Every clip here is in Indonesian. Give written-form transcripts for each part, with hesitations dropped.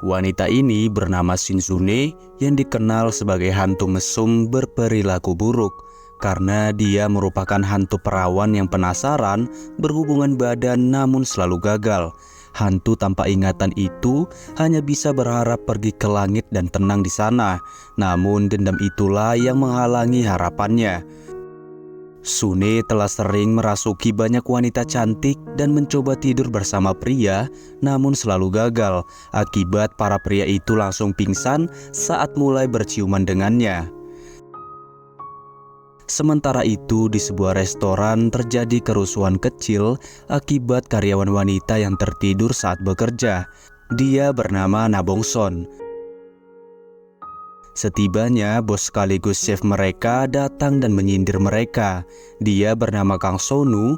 Wanita ini bernama Shinzune yang dikenal sebagai hantu mesum berperilaku buruk karena dia merupakan hantu perawan yang penasaran berhubungan badan namun selalu gagal. Hantu tanpa ingatan itu hanya bisa berharap pergi ke langit dan tenang di sana, namun dendam itulah yang menghalangi harapannya. Sune telah sering merasuki banyak wanita cantik dan mencoba tidur bersama pria, namun selalu gagal. Akibat para pria itu langsung pingsan saat mulai berciuman dengannya. Sementara itu, di sebuah restoran terjadi kerusuhan kecil akibat karyawan wanita yang tertidur saat bekerja. Dia bernama Nabongson. Setibanya, bos sekaligus chef mereka datang dan menyindir mereka. Dia bernama Kang Sonu.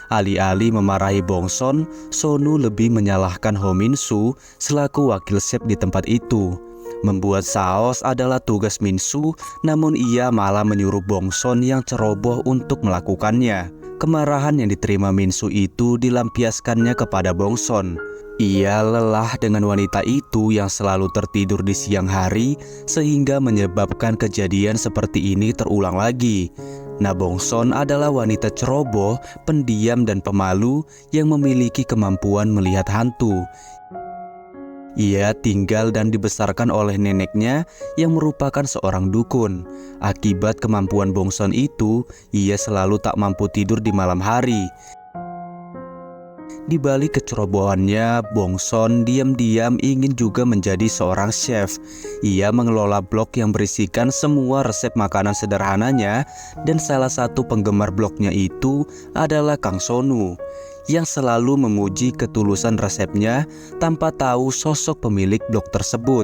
Alih-alih memarahi Bongson, Sonu lebih menyalahkan Ho Min-su selaku wakil chef di tempat itu. Membuat saus adalah tugas Min-su, namun ia malah menyuruh Bongson yang ceroboh untuk melakukannya. Kemarahan yang diterima Min-su itu dilampiaskannya kepada Bongson. Ia lelah dengan wanita itu yang selalu tertidur di siang hari sehingga menyebabkan kejadian seperti ini terulang lagi. Nabongson adalah wanita ceroboh, pendiam dan pemalu yang memiliki kemampuan melihat hantu. Ia tinggal dan dibesarkan oleh neneknya yang merupakan seorang dukun. Akibat kemampuan Bongson itu, ia selalu tak mampu tidur di malam hari. Di balik kecerobohannya, Bongson diam-diam ingin juga menjadi seorang chef. Ia mengelola blog yang berisikan semua resep makanan sederhananya, dan salah satu penggemar blognya itu adalah Kang Sonu, yang selalu memuji ketulusan resepnya tanpa tahu sosok pemilik blog tersebut.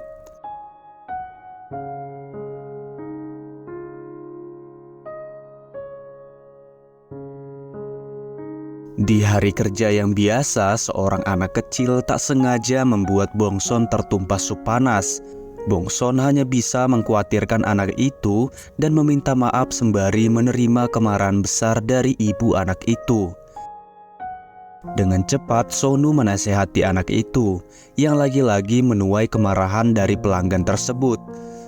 Di hari kerja yang biasa, seorang anak kecil tak sengaja membuat Bongson tertumpah sup panas. Bongson hanya bisa mengkhawatirkan anak itu dan meminta maaf sembari menerima kemarahan besar dari ibu anak itu. Dengan cepat, Sonu menasehati anak itu, yang lagi-lagi menuai kemarahan dari pelanggan tersebut.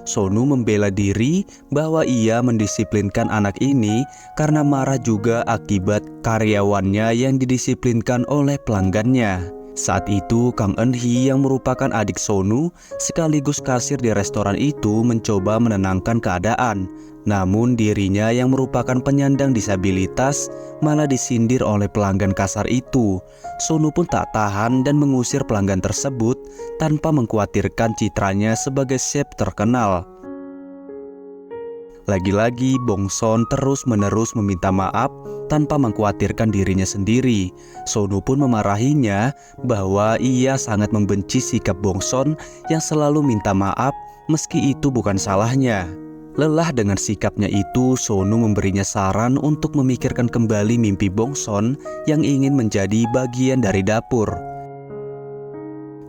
Sonu membela diri bahwa ia mendisiplinkan anak ini karena marah juga akibat karyawannya yang didisiplinkan oleh pelanggannya. Saat itu, Kang Eun-hee yang merupakan adik Sonu sekaligus kasir di restoran itu mencoba menenangkan keadaan. Namun dirinya yang merupakan penyandang disabilitas malah disindir oleh pelanggan kasar itu. Sonu pun tak tahan dan mengusir pelanggan tersebut tanpa mengkhawatirkan citranya sebagai chef terkenal. Lagi-lagi Bongson terus-menerus meminta maaf tanpa mengkhawatirkan dirinya sendiri. Sonu pun memarahinya bahwa ia sangat membenci sikap Bongson yang selalu minta maaf meski itu bukan salahnya. Lelah dengan sikapnya itu, Sonu memberinya saran untuk memikirkan kembali mimpi Bongson yang ingin menjadi bagian dari dapur.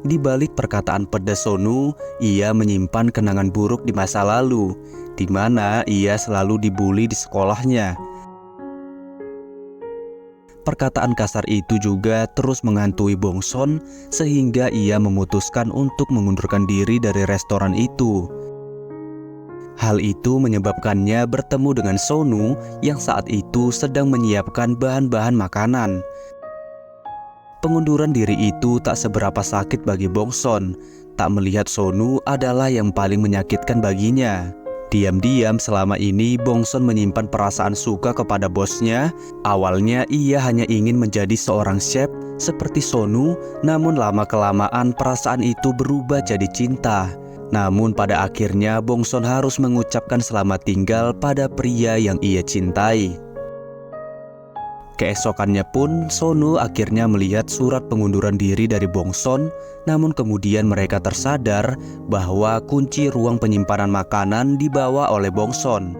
Di balik perkataan pedas Sonu, ia menyimpan kenangan buruk di masa lalu, di mana ia selalu dibully di sekolahnya. Perkataan kasar itu juga terus menghantui Bongson sehingga ia memutuskan untuk mengundurkan diri dari restoran itu. Hal itu menyebabkannya bertemu dengan Sonu yang saat itu sedang menyiapkan bahan-bahan makanan. Pengunduran diri itu tak seberapa sakit bagi Bongson. Tak melihat Sonu adalah yang paling menyakitkan baginya. Diam-diam selama ini Bongson menyimpan perasaan suka kepada bosnya. Awalnya ia hanya ingin menjadi seorang chef seperti Sonu, namun lama-kelamaan perasaan itu berubah jadi cinta. Namun pada akhirnya Bongson harus mengucapkan selamat tinggal pada pria yang ia cintai. Keesokannya pun Sonu akhirnya melihat surat pengunduran diri dari Bongson, namun kemudian mereka tersadar bahwa kunci ruang penyimpanan makanan dibawa oleh Bongson.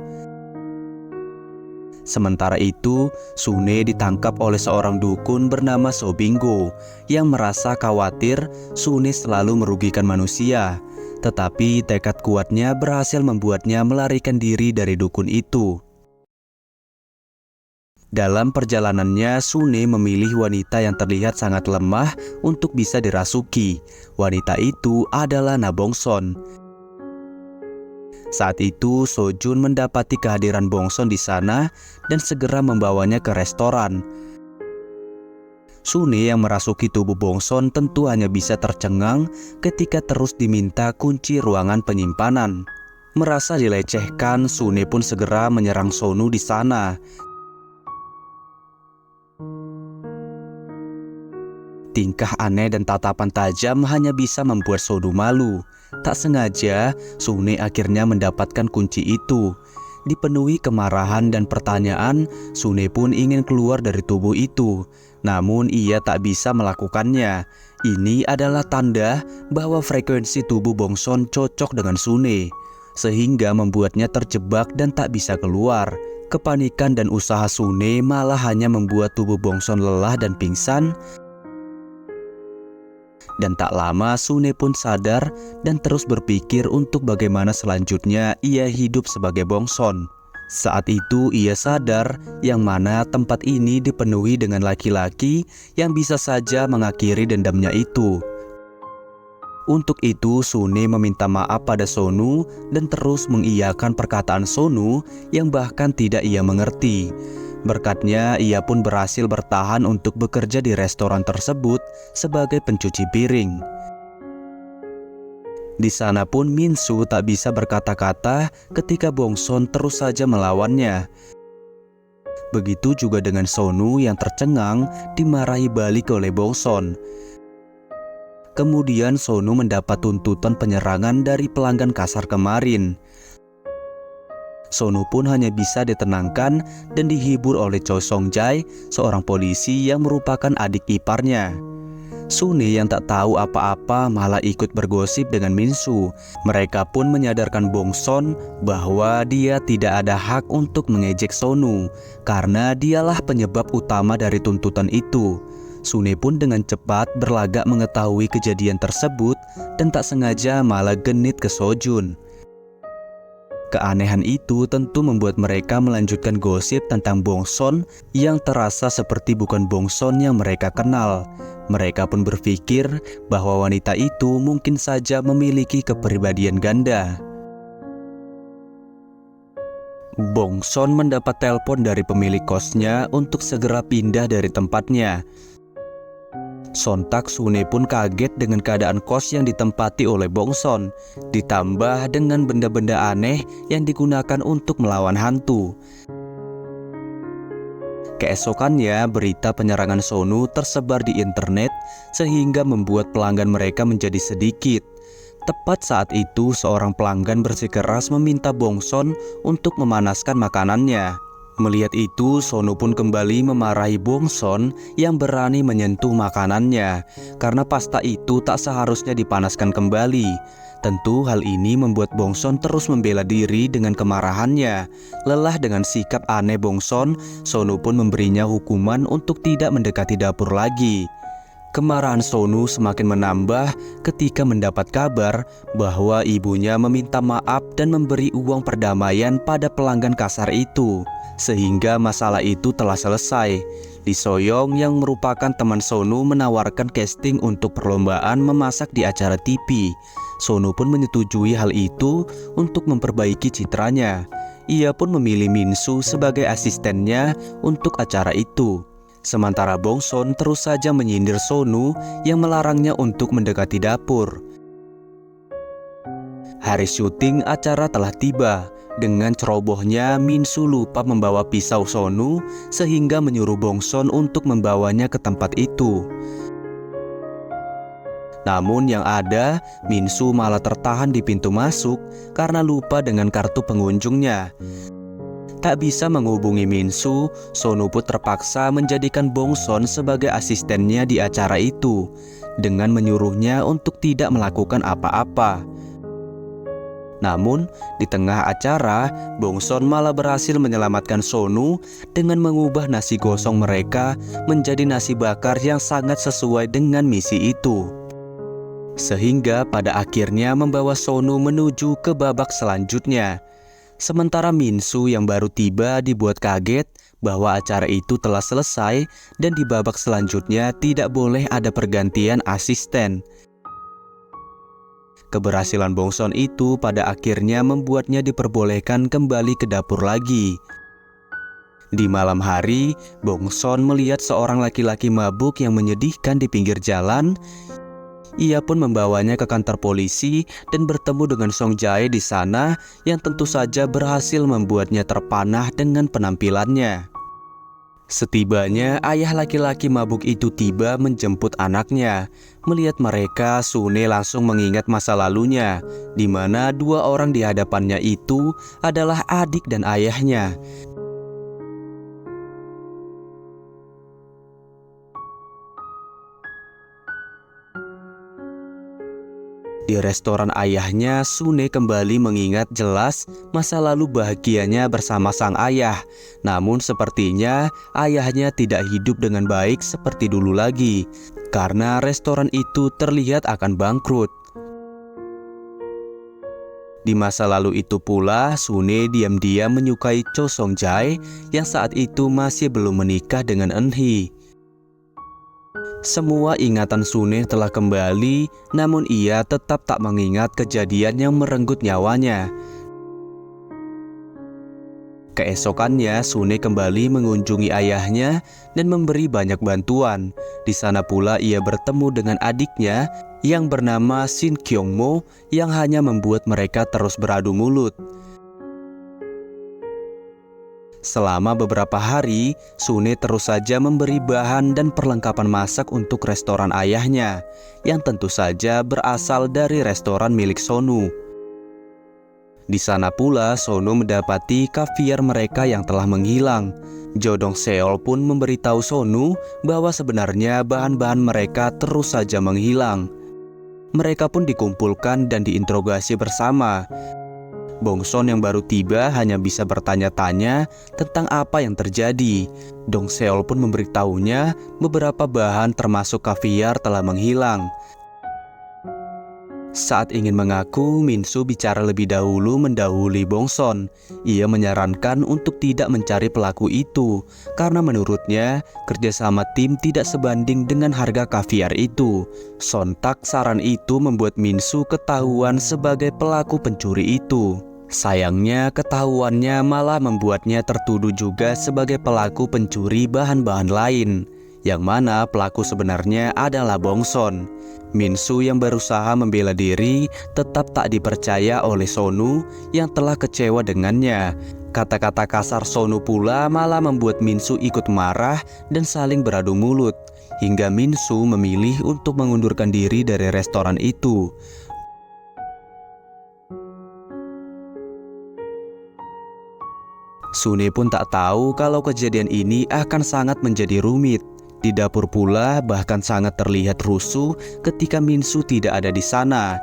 Sementara itu, Sune ditangkap oleh seorang dukun bernama Sobinggo yang merasa khawatir Sune selalu merugikan manusia. Tetapi tekad kuatnya berhasil membuatnya melarikan diri dari dukun itu. Dalam perjalanannya, Sune memilih wanita yang terlihat sangat lemah untuk bisa dirasuki. Wanita itu adalah Na Bongson. Saat itu, Sojun mendapati kehadiran Bongson di sana dan segera membawanya ke restoran. Sune yang merasuki tubuh Bongson tentu hanya bisa tercengang ketika terus diminta kunci ruangan penyimpanan. Merasa dilecehkan, Sune pun segera menyerang Sonu di sana. Tingkah aneh dan tatapan tajam hanya bisa membuat Sonu malu. Tak sengaja, Sune akhirnya mendapatkan kunci itu. Dipenuhi kemarahan dan pertanyaan, Sune pun ingin keluar dari tubuh itu. Namun ia tak bisa melakukannya. Ini adalah tanda bahwa frekuensi tubuh Bongson cocok dengan Sune, sehingga membuatnya terjebak dan tak bisa keluar. Kepanikan dan usaha Sune malah hanya membuat tubuh Bongson lelah dan pingsan. Dan tak lama Sune pun sadar dan terus berpikir untuk bagaimana selanjutnya ia hidup sebagai Bongson. Saat itu ia sadar yang mana tempat ini dipenuhi dengan laki-laki yang bisa saja mengakhiri dendamnya itu. Untuk itu Sune meminta maaf pada Sonu dan terus mengiyakan perkataan Sonu yang bahkan tidak ia mengerti. Berkatnya ia pun berhasil bertahan untuk bekerja di restoran tersebut sebagai pencuci piring. Di sana pun Minsu tak bisa berkata-kata ketika Bongson terus saja melawannya. Begitu juga dengan Sonu yang tercengang dimarahi balik oleh Bongson. Kemudian Sonu mendapat tuntutan penyerangan dari pelanggan kasar kemarin. Sonu pun hanya bisa ditenangkan dan dihibur oleh Choi Song-jae, seorang polisi yang merupakan adik iparnya. Sune yang tak tahu apa-apa malah ikut bergosip dengan Minsu. Mereka pun menyadarkan Bongson bahwa dia tidak ada hak untuk mengejek Sonu, karena dialah penyebab utama dari tuntutan itu. Sune pun dengan cepat berlagak mengetahui kejadian tersebut dan tak sengaja malah genit ke Sojun. Keanehan itu tentu membuat mereka melanjutkan gosip tentang Bongson yang terasa seperti bukan Bongson yang mereka kenal. Mereka pun berpikir bahwa wanita itu mungkin saja memiliki kepribadian ganda. Bongson mendapat telepon dari pemilik kosnya untuk segera pindah dari tempatnya. Sontak Sune pun kaget dengan keadaan kos yang ditempati oleh Bongson, ditambah dengan benda-benda aneh yang digunakan untuk melawan hantu. Keesokannya, berita penyerangan Sonu tersebar di internet sehingga membuat pelanggan mereka menjadi sedikit. Tepat saat itu, seorang pelanggan bersikeras meminta Bongson untuk memanaskan makanannya. Melihat itu, Sonu pun kembali memarahi Bongson yang berani menyentuh makanannya, karena pasta itu tak seharusnya dipanaskan kembali. Tentu hal ini membuat Bongson terus membela diri dengan kemarahannya. Lelah dengan sikap aneh Bongson, Sonu pun memberinya hukuman untuk tidak mendekati dapur lagi. Kemarahan Sonu semakin menambah ketika mendapat kabar bahwa ibunya meminta maaf dan memberi uang perdamaian pada pelanggan kasar itu. Sehingga masalah itu telah selesai. Lee Soyoung yang merupakan teman Sonu menawarkan casting untuk perlombaan memasak di acara TV. Sonu pun menyetujui hal itu untuk memperbaiki citranya. Ia pun memilih Minsu sebagai asistennya untuk acara itu. Sementara Bongson terus saja menyindir Sonu yang melarangnya untuk mendekati dapur. Hari syuting acara telah tiba. Dengan cerobohnya, Minsu lupa membawa pisau Sonu sehingga menyuruh Bongson untuk membawanya ke tempat itu. Namun yang ada, Minsu malah tertahan di pintu masuk karena lupa dengan kartu pengunjungnya. Tak bisa menghubungi Minsu, Sonu pun terpaksa menjadikan Bongson sebagai asistennya di acara itu, dengan menyuruhnya untuk tidak melakukan apa-apa. Namun, di tengah acara, Bongson malah berhasil menyelamatkan Sonu dengan mengubah nasi gosong mereka menjadi nasi bakar yang sangat sesuai dengan misi itu. Sehingga pada akhirnya membawa Sonu menuju ke babak selanjutnya. Sementara Minsu yang baru tiba dibuat kaget bahwa acara itu telah selesai dan di babak selanjutnya tidak boleh ada pergantian asisten. Keberhasilan Bongson itu pada akhirnya membuatnya diperbolehkan kembali ke dapur lagi. Di malam hari, Bongson melihat seorang laki-laki mabuk yang menyedihkan di pinggir jalan. Ia pun membawanya ke kantor polisi dan bertemu dengan Song Jae di sana yang tentu saja berhasil membuatnya terpanah dengan penampilannya. Setibanya, ayah laki-laki mabuk itu tiba menjemput anaknya. Melihat mereka, Sune langsung mengingat masa lalunya, di mana dua orang di hadapannya itu adalah adik dan ayahnya. Di restoran ayahnya, Sune kembali mengingat jelas masa lalu bahagianya bersama sang ayah. Namun sepertinya ayahnya tidak hidup dengan baik seperti dulu lagi, karena restoran itu terlihat akan bangkrut. Di masa lalu itu pula, Sune diam-diam menyukai Cho Song Jae yang saat itu masih belum menikah dengan Eun-hee. Semua ingatan Sune telah kembali, namun ia tetap tak mengingat kejadian yang merenggut nyawanya. Keesokannya, Sune kembali mengunjungi ayahnya dan memberi banyak bantuan. Di sana pula ia bertemu dengan adiknya yang bernama Shin Kyung-mo yang hanya membuat mereka terus beradu mulut. Selama beberapa hari, Sune terus saja memberi bahan dan perlengkapan masak untuk restoran ayahnya, yang tentu saja berasal dari restoran milik Sonu. Di sana pula, Sonu mendapati kaviar mereka yang telah menghilang. Jo Dong Seol pun memberitahu Sonu bahwa sebenarnya bahan-bahan mereka terus saja menghilang. Mereka pun dikumpulkan dan diinterogasi bersama. Bongson yang baru tiba hanya bisa bertanya-tanya tentang apa yang terjadi. Dong Seol pun memberitahunya beberapa bahan termasuk kaviar telah menghilang. Saat ingin mengaku, Minsu bicara lebih dahulu mendahului Bongson. Ia menyarankan untuk tidak mencari pelaku itu, karena menurutnya kerjasama tim tidak sebanding dengan harga kaviar itu. Sontak saran itu membuat Minsu ketahuan sebagai pelaku pencuri itu. Sayangnya ketahuannya malah membuatnya tertuduh juga sebagai pelaku pencuri bahan-bahan lain, yang mana pelaku sebenarnya adalah Bongson. Minsu yang berusaha membela diri tetap tak dipercaya oleh Sonu yang telah kecewa dengannya. Kata-kata kasar Sonu pula malah membuat Minsu ikut marah dan saling beradu mulut, hingga Minsu memilih untuk mengundurkan diri dari restoran itu. Sune pun tak tahu kalau kejadian ini akan sangat menjadi rumit. Di dapur pula bahkan sangat terlihat rusuh ketika Minsu tidak ada di sana.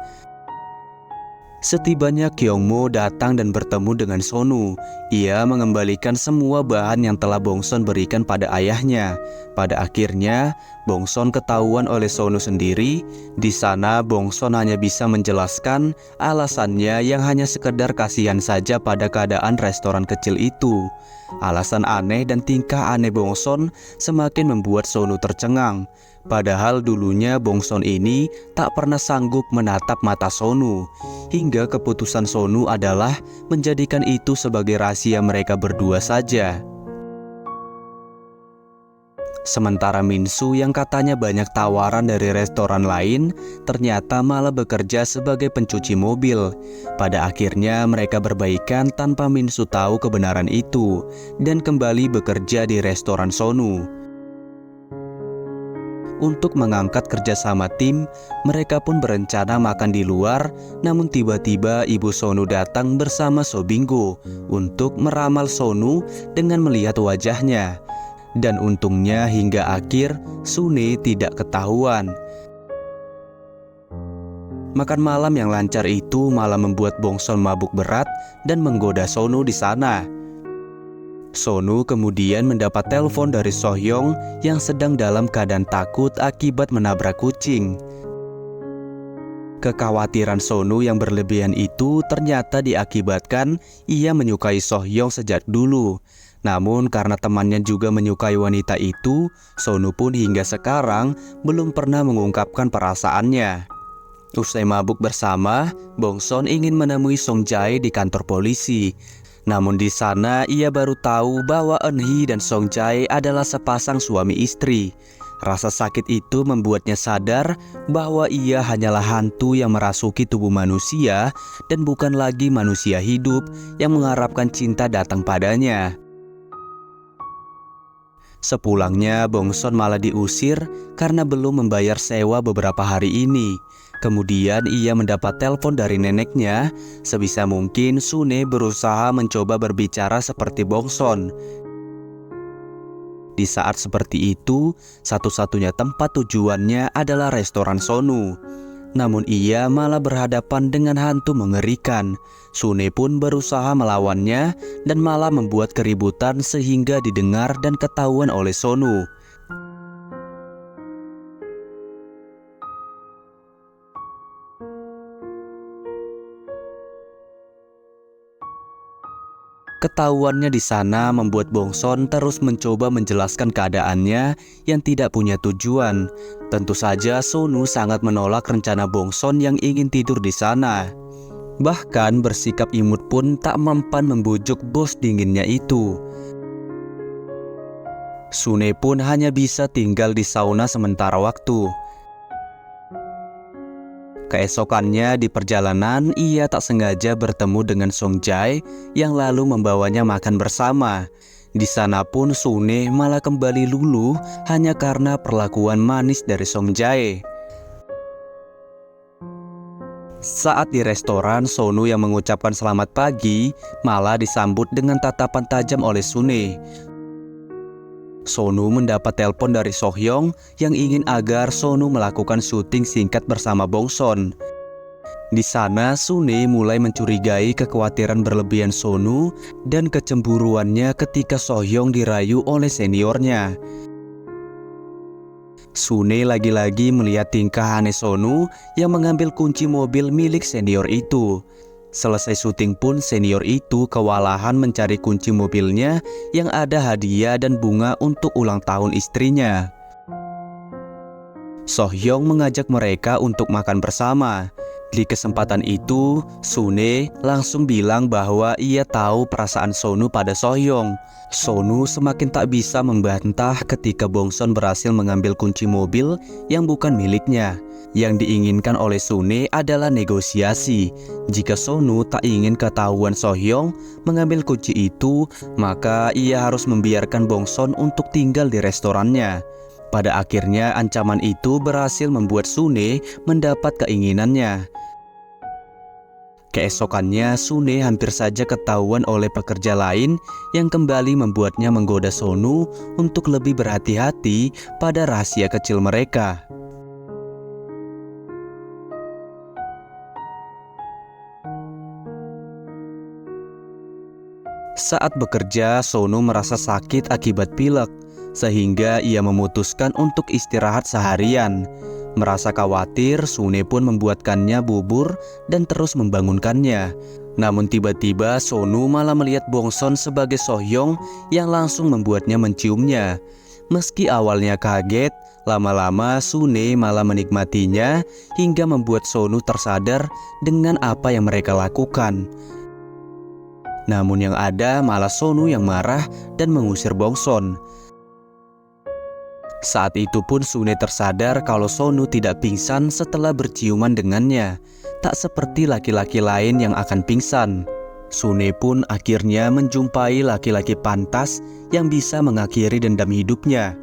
Setibanya Kyung-mo datang dan bertemu dengan Sonu. Ia mengembalikan semua bahan yang telah Bongson berikan pada ayahnya. Pada akhirnya, Bongson ketahuan oleh Sonu sendiri. Di sana, Bongson hanya bisa menjelaskan alasannya yang hanya sekedar kasihan saja pada keadaan restoran kecil itu. Alasan aneh dan tingkah aneh Bongson semakin membuat Sonu tercengang. Padahal dulunya Bongson ini tak pernah sanggup menatap mata Sonu. Hingga keputusan Sonu adalah menjadikan itu sebagai rahasia mereka berdua saja. Sementara Minsu yang katanya banyak tawaran dari restoran lain, ternyata malah bekerja sebagai pencuci mobil. Pada akhirnya mereka berbaikan tanpa Minsu tahu kebenaran itu, dan kembali bekerja di restoran Sonu. Untuk mengangkat kerjasama tim, mereka pun berencana makan di luar, namun tiba-tiba ibu Sonu datang bersama So Binggo untuk meramal Sonu dengan melihat wajahnya. Dan untungnya hingga akhir Sune tidak ketahuan. Makan malam yang lancar itu malah membuat Bongson mabuk berat dan menggoda Sonu di sana. Sonu kemudian mendapat telepon dari Sohyong yang sedang dalam keadaan takut akibat menabrak kucing. Kekhawatiran Sonu yang berlebihan itu ternyata diakibatkan ia menyukai Sohyong sejak dulu. Namun karena temannya juga menyukai wanita itu, Sonu pun hingga sekarang belum pernah mengungkapkan perasaannya. Usai mabuk bersama, Bongson ingin menemui Song Jae di kantor polisi. Namun di sana ia baru tahu bahwa Eun-hee dan Song Jae adalah sepasang suami istri. Rasa sakit itu membuatnya sadar bahwa ia hanyalah hantu yang merasuki tubuh manusia dan bukan lagi manusia hidup yang mengharapkan cinta datang padanya. Sepulangnya, Bongson malah diusir karena belum membayar sewa beberapa hari ini. Kemudian ia mendapat telepon dari neneknya. Sebisa mungkin Sune berusaha mencoba berbicara seperti Bongson. Di saat seperti itu, satu-satunya tempat tujuannya adalah restoran Sonu. Namun ia malah berhadapan dengan hantu mengerikan. Sune pun berusaha melawannya dan malah membuat keributan sehingga didengar dan ketahuan oleh Sonu. Ketahuannya di sana membuat Bongson terus mencoba menjelaskan keadaannya yang tidak punya tujuan. Tentu saja Sonu sangat menolak rencana Bongson yang ingin tidur di sana. Bahkan bersikap imut pun tak mempan membujuk bos dinginnya itu. Sune pun hanya bisa tinggal di sauna sementara waktu. Keesokannya di perjalanan ia tak sengaja bertemu dengan Song Jae yang lalu membawanya makan bersama. Di sana pun Sune malah kembali luluh hanya karena perlakuan manis dari Song Jae. Saat di restoran, Sonu yang mengucapkan selamat pagi malah disambut dengan tatapan tajam oleh Sune. Sonu mendapat telepon dari Sohyong yang ingin agar Sonu melakukan syuting singkat bersama Bongson. Di sana, Sune mulai mencurigai kekhawatiran berlebihan Sonu dan kecemburuannya ketika Sohyong dirayu oleh seniornya. Sune lagi-lagi melihat tingkah aneh Sonu yang mengambil kunci mobil milik senior itu. Selesai syuting pun senior itu kewalahan mencari kunci mobilnya yang ada hadiah dan bunga untuk ulang tahun istrinya. Sohyong mengajak mereka untuk makan bersama. Di kesempatan itu, Sune langsung bilang bahwa ia tahu perasaan Sonu pada Sohyong. Sonu semakin tak bisa membantah ketika Bongson berhasil mengambil kunci mobil yang bukan miliknya. Yang diinginkan oleh Sune adalah negosiasi. Jika Sonu tak ingin ketahuan Sohyong mengambil kunci itu, maka ia harus membiarkan Bongson untuk tinggal di restorannya. Pada akhirnya ancaman itu berhasil membuat Sune mendapat keinginannya. Keesokannya Sune hampir saja ketahuan oleh pekerja lain yang kembali membuatnya menggoda Sonu untuk lebih berhati-hati pada rahasia kecil mereka. Saat bekerja, Sonu merasa sakit akibat pilek, sehingga ia memutuskan untuk istirahat seharian. Merasa khawatir, Sune pun membuatkannya bubur dan terus membangunkannya. Namun tiba-tiba Sonu malah melihat Bongson sebagai Sohyong yang langsung membuatnya menciumnya. Meski awalnya kaget, lama-lama Sune malah menikmatinya hingga membuat Sonu tersadar dengan apa yang mereka lakukan. Namun yang ada malah Sonu yang marah dan mengusir Bongson. Saat itu pun Sune tersadar kalau Sonu tidak pingsan setelah berciuman dengannya. Tak seperti laki-laki lain yang akan pingsan. Sune pun akhirnya menjumpai laki-laki pantas yang bisa mengakhiri dendam hidupnya.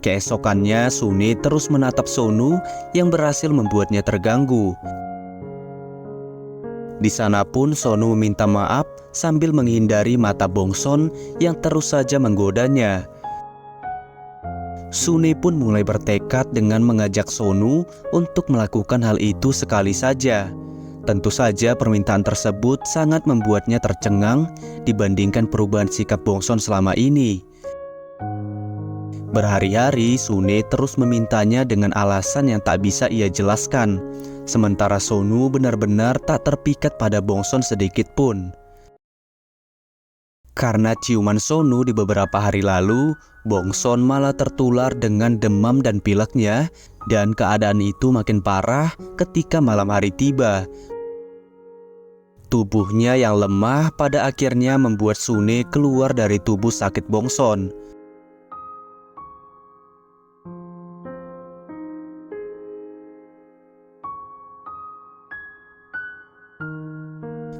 Keesokannya Sune terus menatap Sonu yang berhasil membuatnya terganggu. Di sana pun Sonu meminta maaf sambil menghindari mata Bongson yang terus saja menggodanya. Sune pun mulai bertekad dengan mengajak Sonu untuk melakukan hal itu sekali saja. Tentu saja permintaan tersebut sangat membuatnya tercengang dibandingkan perubahan sikap Bongson selama ini. Berhari-hari Sune terus memintanya dengan alasan yang tak bisa ia jelaskan. Sementara Sonu benar-benar tak terpikat pada Bongson sedikit pun. Karena ciuman Sonu di beberapa hari lalu, Bongson malah tertular dengan demam dan pileknya, dan keadaan itu makin parah ketika malam hari tiba. Tubuhnya yang lemah pada akhirnya membuat Sune keluar dari tubuh sakit Bongson.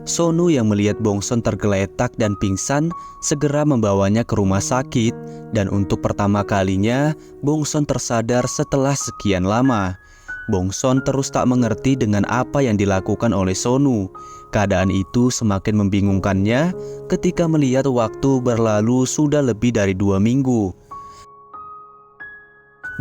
Sonu yang melihat Bongson tergeletak dan pingsan segera membawanya ke rumah sakit, dan untuk pertama kalinya Bongson tersadar setelah sekian lama. Bongson terus tak mengerti dengan apa yang dilakukan oleh Sonu. Keadaan itu semakin membingungkannya ketika melihat waktu berlalu sudah lebih dari 2 minggu.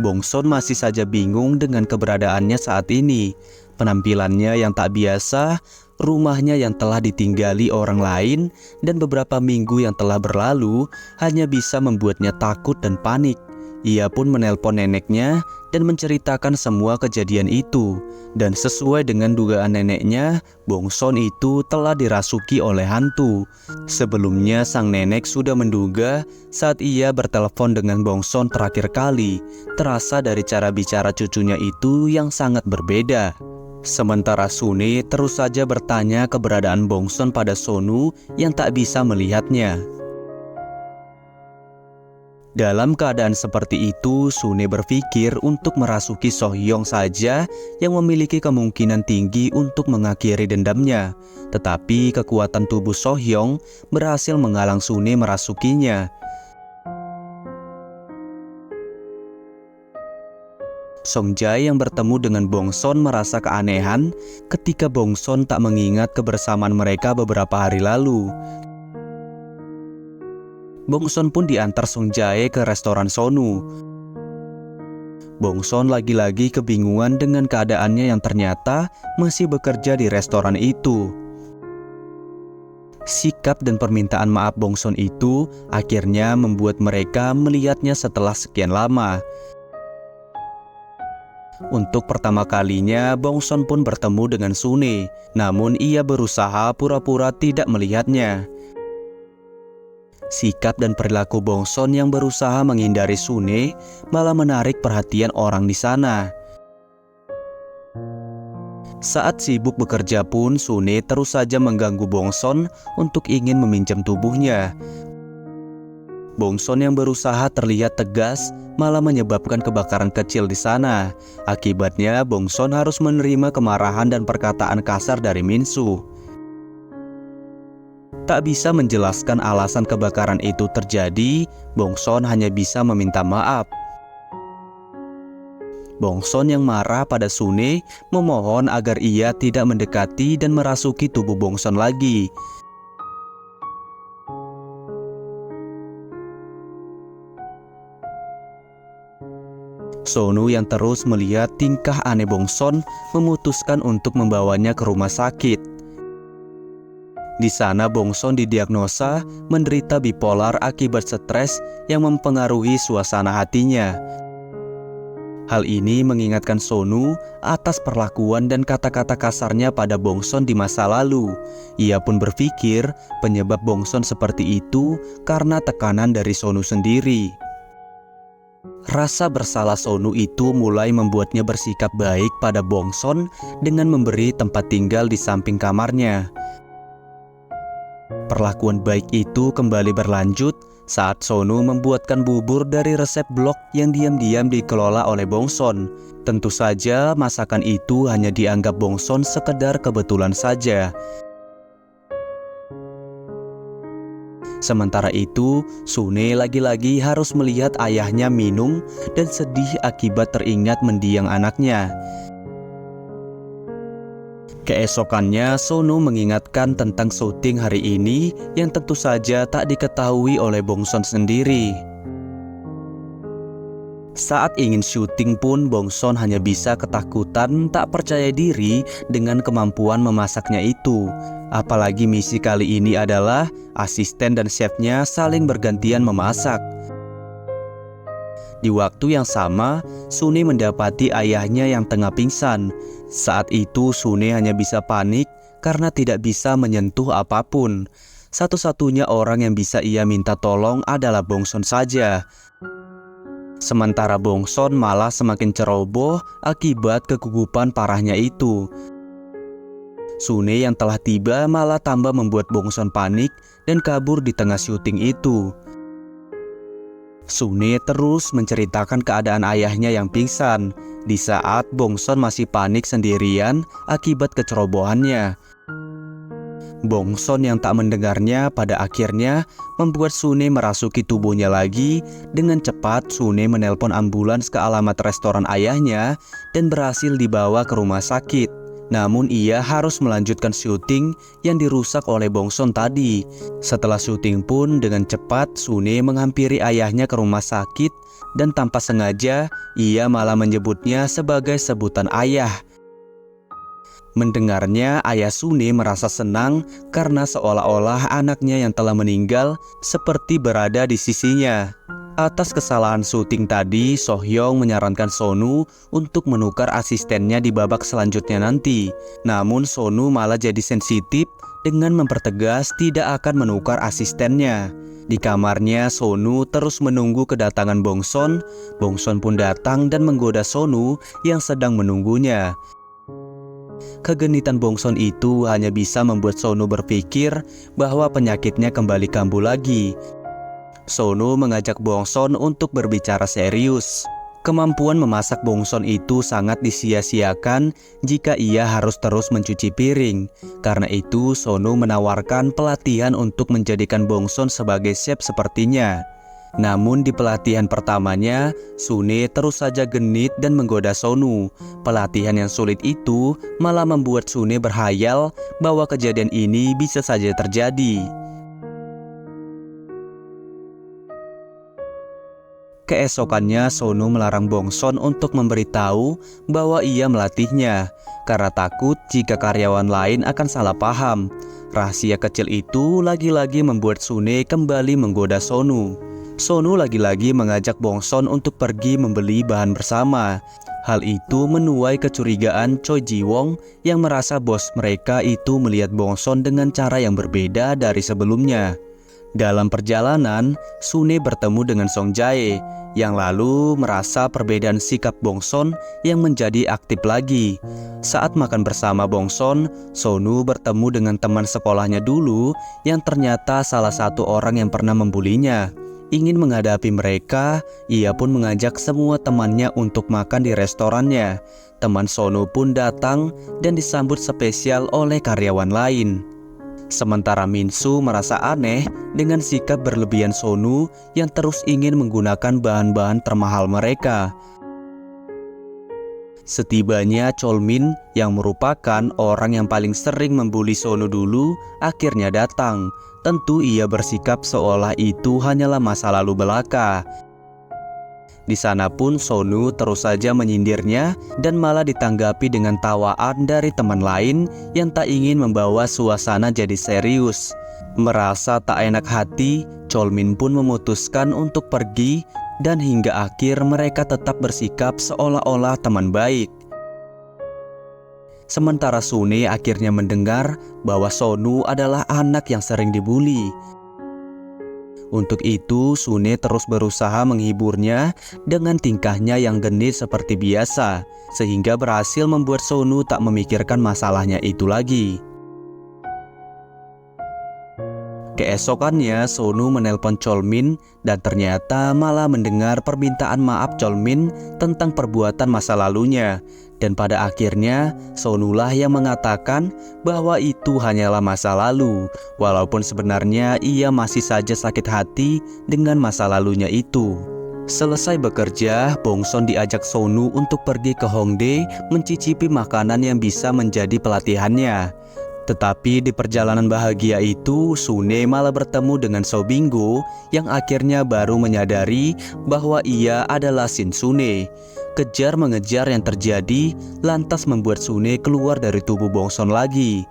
Bongson masih saja bingung dengan keberadaannya saat ini. Penampilannya yang tak biasa, rumahnya yang telah ditinggali orang lain, dan beberapa minggu yang telah berlalu hanya bisa membuatnya takut dan panik. Ia pun menelpon neneknya dan menceritakan semua kejadian itu. Dan sesuai dengan dugaan neneknya, Bongson itu telah dirasuki oleh hantu. Sebelumnya sang nenek sudah menduga saat ia bertelepon dengan Bongson terakhir kali, terasa dari cara bicara cucunya itu yang sangat berbeda. Sementara Sune terus saja bertanya keberadaan Bongson pada Sonu yang tak bisa melihatnya. Dalam keadaan seperti itu, Sune berpikir untuk merasuki Sohyong saja yang memiliki kemungkinan tinggi untuk mengakhiri dendamnya. Tetapi kekuatan tubuh Sohyong berhasil menghalang Sune merasukinya. Songjai yang bertemu dengan Bongson merasa keanehan ketika Bongson tak mengingat kebersamaan mereka beberapa hari lalu. Bongson pun diantar Songjai ke restoran Sonu. Bongson lagi-lagi kebingungan dengan keadaannya yang ternyata masih bekerja di restoran itu. Sikap dan permintaan maaf Bongson itu akhirnya membuat mereka melihatnya setelah sekian lama. Untuk pertama kalinya, Bongson pun bertemu dengan Sune, namun ia berusaha pura-pura tidak melihatnya. Sikap dan perilaku Bongson yang berusaha menghindari Sune malah menarik perhatian orang di sana. Saat sibuk bekerja pun, Sune terus saja mengganggu Bongson untuk ingin meminjam tubuhnya. Bongson yang berusaha terlihat tegas malah menyebabkan kebakaran kecil di sana. Akibatnya, Bongson harus menerima kemarahan dan perkataan kasar dari Minsu. Tak bisa menjelaskan alasan kebakaran itu terjadi, Bongson hanya bisa meminta maaf. Bongson yang marah pada Sune memohon agar ia tidak mendekati dan merasuki tubuh Bongson lagi. Sonu yang terus melihat tingkah aneh Bongson memutuskan untuk membawanya ke rumah sakit. Di sana Bongson didiagnosa menderita bipolar akibat stres yang mempengaruhi suasana hatinya. Hal ini mengingatkan Sonu atas perlakuan dan kata-kata kasarnya pada Bongson di masa lalu. Ia pun berpikir penyebab Bongson seperti itu karena tekanan dari Sonu sendiri. Rasa bersalah Sonu itu mulai membuatnya bersikap baik pada Bongson dengan memberi tempat tinggal di samping kamarnya. Perlakuan baik itu kembali berlanjut saat Sonu membuatkan bubur dari resep blok yang diam-diam dikelola oleh Bongson. Tentu saja masakan itu hanya dianggap Bongson sekedar kebetulan saja. Sementara itu, Sune lagi-lagi harus melihat ayahnya minum dan sedih akibat teringat mendiang anaknya. Keesokannya, Sonu mengingatkan tentang syuting hari ini yang tentu saja tak diketahui oleh Bongson sendiri. Saat ingin syuting pun, Bongson hanya bisa ketakutan, tak percaya diri dengan kemampuan memasaknya itu. Apalagi misi kali ini adalah asisten dan chefnya saling bergantian memasak. Di waktu yang sama, Sune mendapati ayahnya yang tengah pingsan. Saat itu Sune hanya bisa panik karena tidak bisa menyentuh apapun. Satu-satunya orang yang bisa ia minta tolong adalah Bongson saja. Sementara Bongson malah semakin ceroboh akibat kegugupan parahnya itu. Sune yang telah tiba malah tambah membuat Bongson panik dan kabur di tengah syuting itu. Sune terus menceritakan keadaan ayahnya yang pingsan di saat Bongson masih panik sendirian akibat kecerobohannya. Bongson yang tak mendengarnya pada akhirnya membuat Sune merasuki tubuhnya lagi. Dengan cepat Sune menelpon ambulans ke alamat restoran ayahnya dan berhasil dibawa ke rumah sakit. Namun ia harus melanjutkan syuting yang dirusak oleh Bongson tadi. Setelah syuting pun dengan cepat Sune menghampiri ayahnya ke rumah sakit dan tanpa sengaja ia malah menyebutnya sebagai sebutan ayah. Mendengarnya, ayah Sune merasa senang karena seolah-olah anaknya yang telah meninggal seperti berada di sisinya. Atas kesalahan syuting tadi, Sohyong menyarankan Sonu untuk menukar asistennya di babak selanjutnya nanti. Namun Sonu malah jadi sensitif dengan mempertegas tidak akan menukar asistennya. Di kamarnya, Sonu terus menunggu kedatangan Bongson. Bongson pun datang dan menggoda Sonu yang sedang menunggunya. Kegenitan Bongson itu hanya bisa membuat Sonu berpikir bahwa penyakitnya kembali kambuh lagi. Sonu mengajak Bongson untuk berbicara serius. Kemampuan memasak Bongson itu sangat disia-siakan jika ia harus terus mencuci piring. Karena itu Sonu menawarkan pelatihan untuk menjadikan Bongson sebagai chef sepertinya. Namun di pelatihan pertamanya, Sune terus saja genit dan menggoda Sonu. Pelatihan yang sulit itu malah membuat Sune berhayal bahwa kejadian ini bisa saja terjadi. Keesokannya Sonu melarang Bongson untuk memberitahu bahwa ia melatihnya karena takut jika karyawan lain akan salah paham. Rahasia kecil itu lagi-lagi membuat Sune kembali menggoda Sonu. Sonu lagi-lagi mengajak Bongson untuk pergi membeli bahan bersama. Hal itu menuai kecurigaan Choi Ji-won yang merasa bos mereka itu melihat Bongson dengan cara yang berbeda dari sebelumnya. Dalam perjalanan, Sune bertemu dengan Song Jae yang lalu merasa perbedaan sikap Bongson yang menjadi aktif lagi. Saat makan bersama Bongson, Sonu bertemu dengan teman sekolahnya dulu yang ternyata salah satu orang yang pernah membulinya. Ingin menghadapi mereka, ia pun mengajak semua temannya untuk makan di restorannya. Teman Sonu pun datang dan disambut spesial oleh karyawan lain. Sementara Minsu merasa aneh dengan sikap berlebihan Sonu yang terus ingin menggunakan bahan-bahan termahal mereka. Setibanya Cholmin yang merupakan orang yang paling sering membuli Sonu dulu akhirnya datang. Tentu ia bersikap seolah itu hanyalah masa lalu belaka. Di sana pun Sonu terus saja menyindirnya dan malah ditanggapi dengan tawaan dari teman lain yang tak ingin membawa suasana jadi serius. Merasa tak enak hati, Cholmin pun memutuskan untuk pergi dan hingga akhir mereka tetap bersikap seolah-olah teman baik. Sementara Sune akhirnya mendengar bahwa Sonu adalah anak yang sering dibully. Untuk itu, Sune terus berusaha menghiburnya dengan tingkahnya yang genit seperti biasa, sehingga berhasil membuat Sonu tak memikirkan masalahnya itu lagi. Keesokannya, Sonu menelpon Cholmin dan ternyata malah mendengar permintaan maaf Cholmin tentang perbuatan masa lalunya. Dan pada akhirnya, Sonulah yang mengatakan bahwa itu hanyalah masa lalu, walaupun sebenarnya ia masih saja sakit hati dengan masa lalunya itu. Selesai bekerja, Bongson diajak Sonu untuk pergi ke Hongdae mencicipi makanan yang bisa menjadi pelatihannya. Tetapi di perjalanan bahagia itu, Sune malah bertemu dengan So Binggo yang akhirnya baru menyadari bahwa ia adalah Shin Sune. Kejar mengejar yang terjadi lantas membuat Sune keluar dari tubuh Bongson lagi.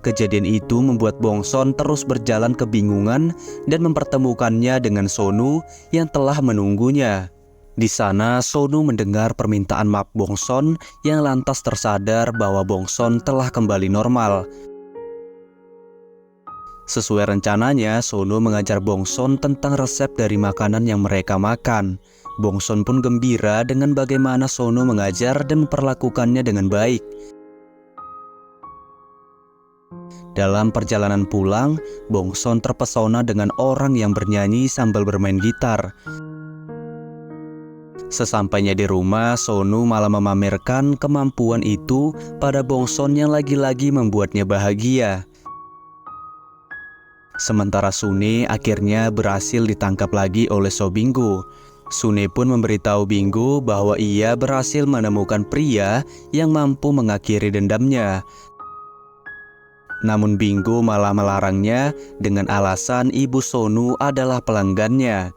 Kejadian itu membuat Bongson terus berjalan kebingungan dan mempertemukannya dengan Sonu yang telah menunggunya. Di sana Sonu mendengar permintaan maaf Bongson yang lantas tersadar bahwa Bongson telah kembali normal. Sesuai rencananya, Sonu mengajar Bongson tentang resep dari makanan yang mereka makan. Bongson pun gembira dengan bagaimana Sonu mengajar dan memperlakukannya dengan baik. Dalam perjalanan pulang, Bongson terpesona dengan orang yang bernyanyi sambil bermain gitar. Sesampainya di rumah, Sonu malah memamerkan kemampuan itu pada Bongson yang lagi-lagi membuatnya bahagia. Sementara Sune akhirnya berhasil ditangkap lagi oleh So Binggo. Sune pun memberitahu Binggo bahwa ia berhasil menemukan pria yang mampu mengakhiri dendamnya. Namun Binggo malah melarangnya dengan alasan ibu Sonu adalah pelanggannya.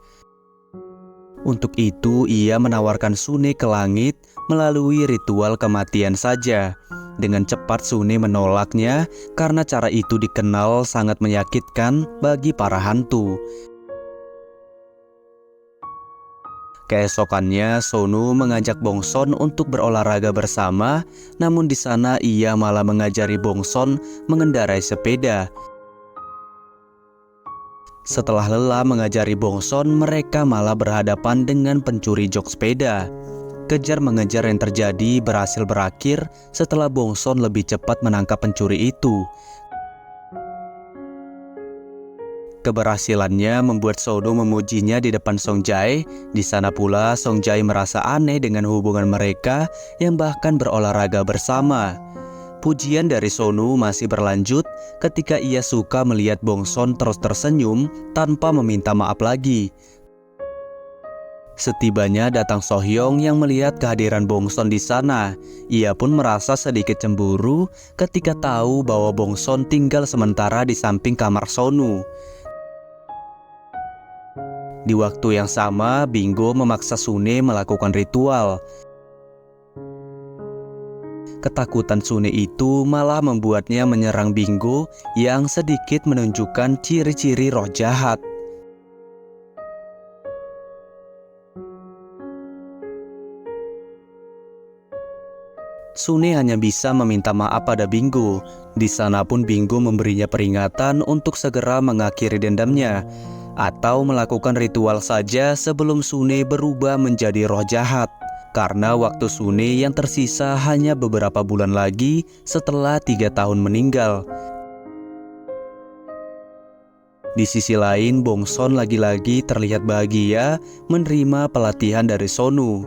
Untuk itu ia menawarkan Sune ke langit melalui ritual kematian saja. Dengan cepat Sune menolaknya karena cara itu dikenal sangat menyakitkan bagi para hantu. Keesokannya Sonu mengajak Bongson untuk berolahraga bersama, namun di sana ia malah mengajari Bongson mengendarai sepeda. Setelah lelah mengajari Bongson, mereka malah berhadapan dengan pencuri jok sepeda. Kejar mengejar yang terjadi berhasil berakhir setelah Bongson lebih cepat menangkap pencuri itu. Keberhasilannya membuat Sonu memujinya di depan Song Jae. Di sana pula Song Jae merasa aneh dengan hubungan mereka yang bahkan berolahraga bersama. Pujian dari Sonu masih berlanjut ketika ia suka melihat Bongson terus tersenyum tanpa meminta maaf lagi. Setibanya datang So Hyung yang melihat kehadiran Bongson di sana. Ia pun merasa sedikit cemburu ketika tahu bahwa Bongson tinggal sementara di samping kamar Sonu. Di waktu yang sama, Binggo memaksa Sune melakukan ritual. Ketakutan Sune itu malah membuatnya menyerang Binggo yang sedikit menunjukkan ciri-ciri roh jahat. Sune hanya bisa meminta maaf pada Binggo. Di sana pun Binggo memberinya peringatan untuk segera mengakhiri dendamnya atau melakukan ritual saja sebelum Sune berubah menjadi roh jahat. Karena waktu Sune yang tersisa hanya beberapa bulan lagi setelah 3 tahun meninggal. Di sisi lain, Bongson lagi-lagi terlihat bahagia menerima pelatihan dari Sonu.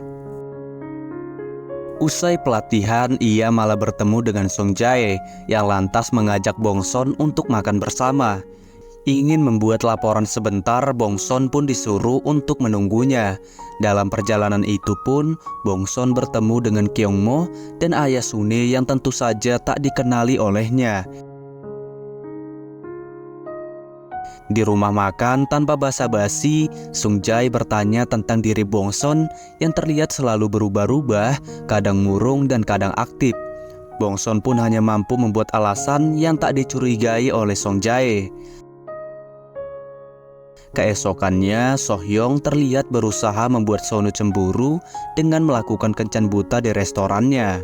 Usai pelatihan, ia malah bertemu dengan Song Jae yang lantas mengajak Bongson untuk makan bersama. Ingin membuat laporan sebentar, Bongson pun disuruh untuk menunggunya. Dalam perjalanan itu pun, Bongson bertemu dengan Kyungmo dan ayah Sune yang tentu saja tak dikenali olehnya. Di rumah makan tanpa basa-basi, Sung Jae bertanya tentang diri Bongson yang terlihat selalu berubah-ubah, kadang murung dan kadang aktif. Bongson pun hanya mampu membuat alasan yang tak dicurigai oleh Song Jae. Keesokannya, So Hyung terlihat berusaha membuat Sonu cemburu dengan melakukan kencan buta di restorannya.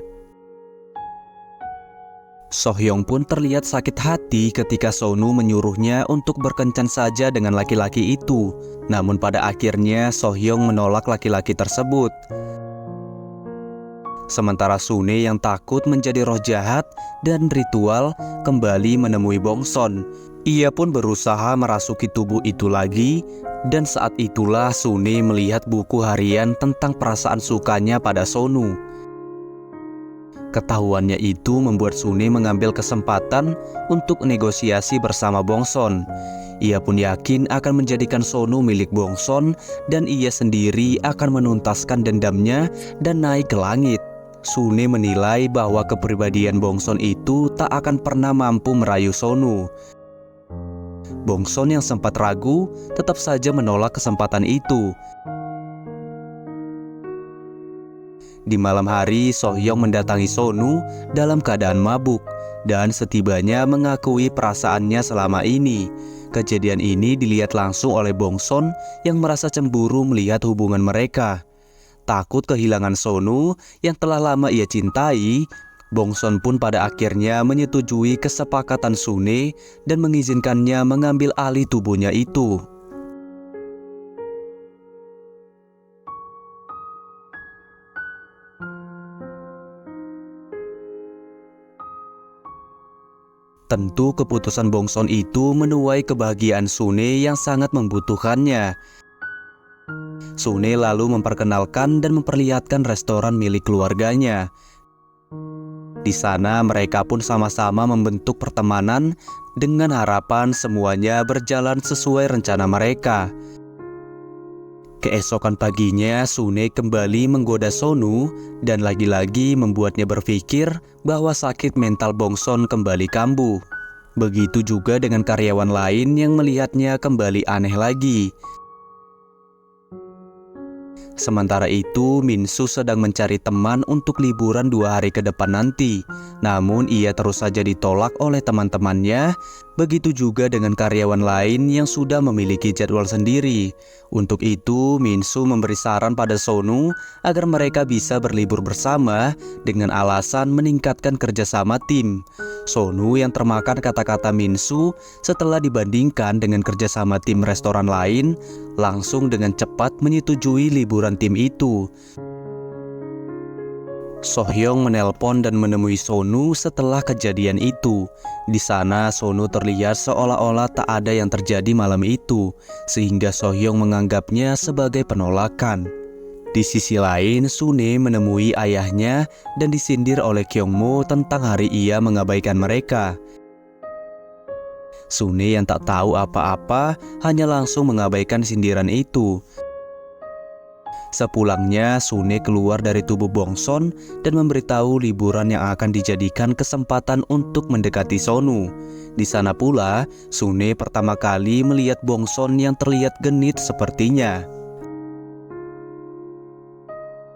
So Hyung pun terlihat sakit hati ketika Sonu menyuruhnya untuk berkencan saja dengan laki-laki itu. Namun pada akhirnya So Hyung menolak laki-laki tersebut. Sementara Sune yang takut menjadi roh jahat dan ritual kembali menemui Bongson. Ia pun berusaha merasuki tubuh itu lagi, dan saat itulah Sune melihat buku harian tentang perasaan sukanya pada Sonu. Ketahuannya itu membuat Sune mengambil kesempatan untuk negosiasi bersama Bongson. Ia pun yakin akan menjadikan Sonu milik Bongson dan ia sendiri akan menuntaskan dendamnya dan naik ke langit. Sune menilai bahwa kepribadian Bongson itu tak akan pernah mampu merayu Sonu. Bongson yang sempat ragu tetap saja menolak kesempatan itu. Di malam hari, So Hyung mendatangi Sonu dalam keadaan mabuk dan setibanya mengakui perasaannya selama ini. Kejadian ini dilihat langsung oleh Bongson yang merasa cemburu melihat hubungan mereka. takut kehilangan Sonu yang telah lama ia cintai, Bongson pun pada akhirnya menyetujui kesepakatan Sune dan mengizinkannya mengambil alih tubuhnya itu. Tentu keputusan Bongson itu menuai kebahagiaan Sune yang sangat membutuhkannya. Sune lalu memperkenalkan dan memperlihatkan restoran milik keluarganya. Di sana mereka pun sama-sama membentuk pertemanan dengan harapan semuanya berjalan sesuai rencana mereka. Keesokan paginya Sune kembali menggoda Sonu dan lagi-lagi membuatnya berpikir bahwa sakit mental Bongson kembali kambuh. Begitu juga dengan karyawan lain yang melihatnya kembali aneh lagi. Sementara itu, Minsu sedang mencari teman untuk liburan 2 hari ke depan nanti. Namun ia terus saja ditolak oleh teman-temannya. Begitu juga dengan karyawan lain yang sudah memiliki jadwal sendiri. Untuk itu, Minsu memberi saran pada Sonu agar mereka bisa berlibur bersama dengan alasan meningkatkan kerjasama tim. Sonu yang termakan kata-kata Minsu setelah dibandingkan dengan kerjasama tim restoran lain, langsung dengan cepat menyetujui liburan tim itu. Sohyong menelpon dan menemui Sonu setelah kejadian itu. Di sana Sonu terlihat seolah-olah tak ada yang terjadi malam itu, sehingga Sohyong menganggapnya sebagai penolakan. Di sisi lain, Sune menemui ayahnya dan disindir oleh Kyungmo tentang hari ia mengabaikan mereka. Sune yang tak tahu apa-apa hanya langsung mengabaikan sindiran itu. Sepulangnya, Sune keluar dari tubuh Bongson dan memberitahu liburan yang akan dijadikan kesempatan untuk mendekati Sonu. Di sana pula, Sune pertama kali melihat Bongson yang terlihat genit sepertinya.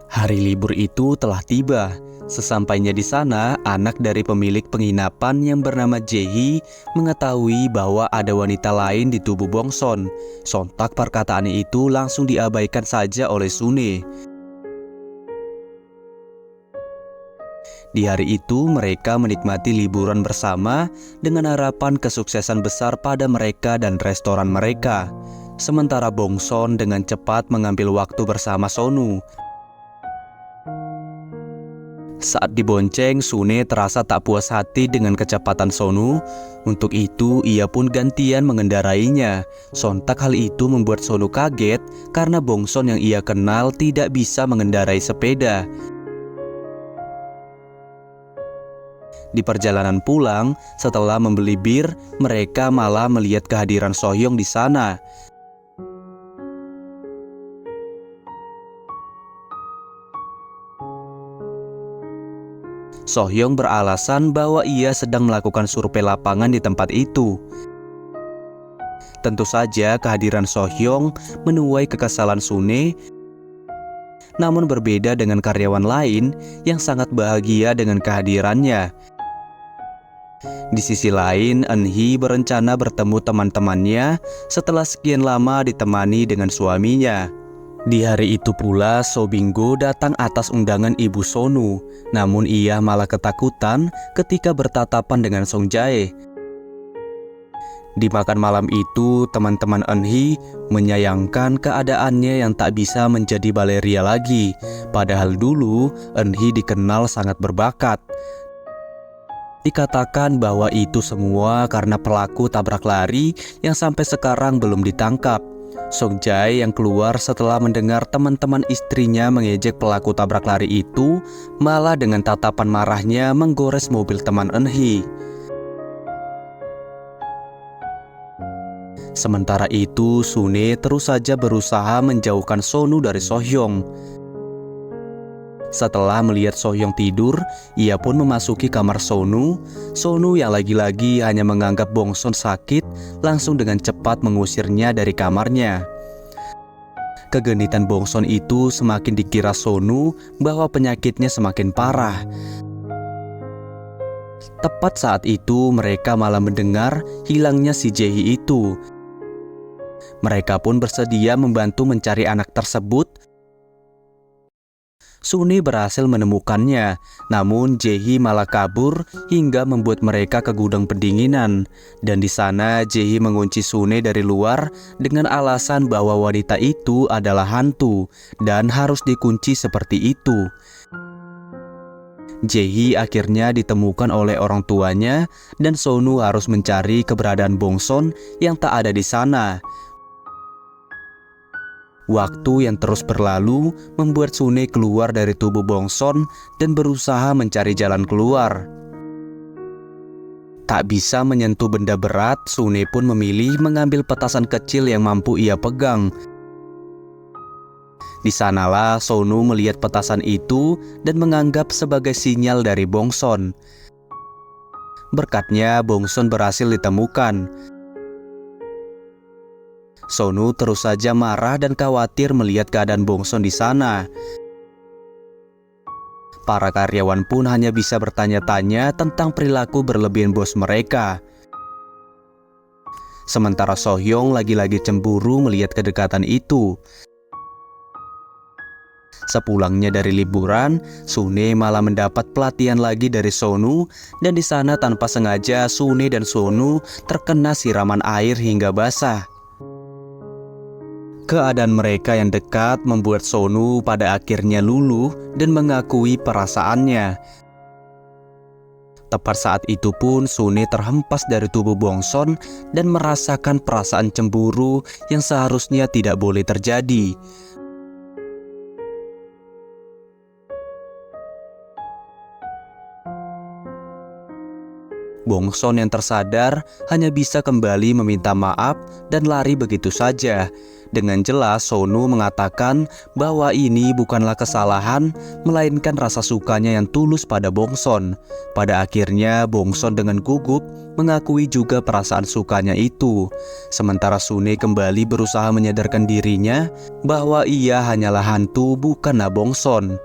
Hari libur itu telah tiba. Sesampainya di sana, anak dari pemilik penginapan yang bernama Jae-hee mengetahui bahwa ada wanita lain di tubuh Bongson. Sontak perkataannya itu langsung diabaikan saja oleh Sune. Di hari itu mereka menikmati liburan bersama dengan harapan kesuksesan besar pada mereka dan restoran mereka. Sementara Bongson dengan cepat mengambil waktu bersama Sonu. Saat dibonceng, Sune terasa tak puas hati dengan kecepatan Sonu. Untuk itu, ia pun gantian mengendarainya. Sontak hal itu membuat Sonu kaget karena Bongson yang ia kenal tidak bisa mengendarai sepeda. Di perjalanan pulang, setelah membeli bir, mereka malah melihat kehadiran Sohyong di sana. Sohyong beralasan bahwa ia sedang melakukan survei lapangan di tempat itu. Tentu saja kehadiran Sohyong menuai kekesalan Sune, namun berbeda dengan karyawan lain yang sangat bahagia dengan kehadirannya. Di sisi lain, Eun-hee berencana bertemu teman-temannya setelah sekian lama ditemani dengan suaminya. Di hari itu pula, So Binggo datang atas undangan ibu Sonu. Namun ia malah ketakutan ketika bertatapan dengan Song Jae. Di makan malam itu, teman-teman Eun-hee menyayangkan keadaannya yang tak bisa menjadi Valeria lagi. Padahal dulu, Eun-hee dikenal sangat berbakat. Dikatakan bahwa itu semua karena pelaku tabrak lari yang sampai sekarang belum ditangkap. Song Jae yang keluar setelah mendengar teman-teman istrinya mengejek pelaku tabrak lari itu, malah dengan tatapan marahnya menggores mobil teman Eun-hee. Sementara itu, Sune terus saja berusaha menjauhkan Sonu dari Sohyong. Setelah melihat Sohyong tidur, ia pun memasuki kamar Sonu. Sonu yang lagi-lagi hanya menganggap Bongson sakit, langsung dengan cepat mengusirnya dari kamarnya. Kegenitan Bongson itu semakin dikira Sonu bahwa penyakitnya semakin parah. Tepat saat itu mereka malah mendengar hilangnya si Jae-hee itu. Mereka pun bersedia membantu mencari anak tersebut. Sune berhasil menemukannya, namun Jae-hee malah kabur hingga membuat mereka ke gudang pendinginan. Dan di sana Jae-hee mengunci Sune dari luar dengan alasan bahwa wanita itu adalah hantu dan harus dikunci seperti itu. Jae-hee akhirnya ditemukan oleh orang tuanya dan Sonu harus mencari keberadaan Bongson yang tak ada di sana. Waktu yang terus berlalu membuat Sune keluar dari tubuh Bongson dan berusaha mencari jalan keluar. Tak bisa menyentuh benda berat, Sune pun memilih mengambil petasan kecil yang mampu ia pegang. Di sanalah Sonu melihat petasan itu dan menganggap sebagai sinyal dari Bongson. Berkatnya Bongson berhasil ditemukan. Sonu terus saja marah dan khawatir melihat keadaan Bongson di sana. Para karyawan pun hanya bisa bertanya-tanya tentang perilaku berlebihan bos mereka. Sementara Sohyong lagi-lagi cemburu melihat kedekatan itu. Sepulangnya dari liburan, Sune malah mendapat pelatihan lagi dari Sonu, dan di sana tanpa sengaja Sune dan Sonu terkena siraman air hingga basah. Keadaan mereka yang dekat membuat Sonu pada akhirnya luluh dan mengakui perasaannya. Tepat saat itu pun Sune terhempas dari tubuh Bongson dan merasakan perasaan cemburu yang seharusnya tidak boleh terjadi. Bongson yang tersadar hanya bisa kembali meminta maaf dan lari begitu saja. Dengan jelas Sonu mengatakan bahwa ini bukanlah kesalahan, melainkan rasa sukanya yang tulus pada Bongson. Pada akhirnya Bongson dengan gugup mengakui juga perasaan sukanya itu. Sementara Sune kembali berusaha menyadarkan dirinya bahwa ia hanyalah hantu, bukanlah Bongson.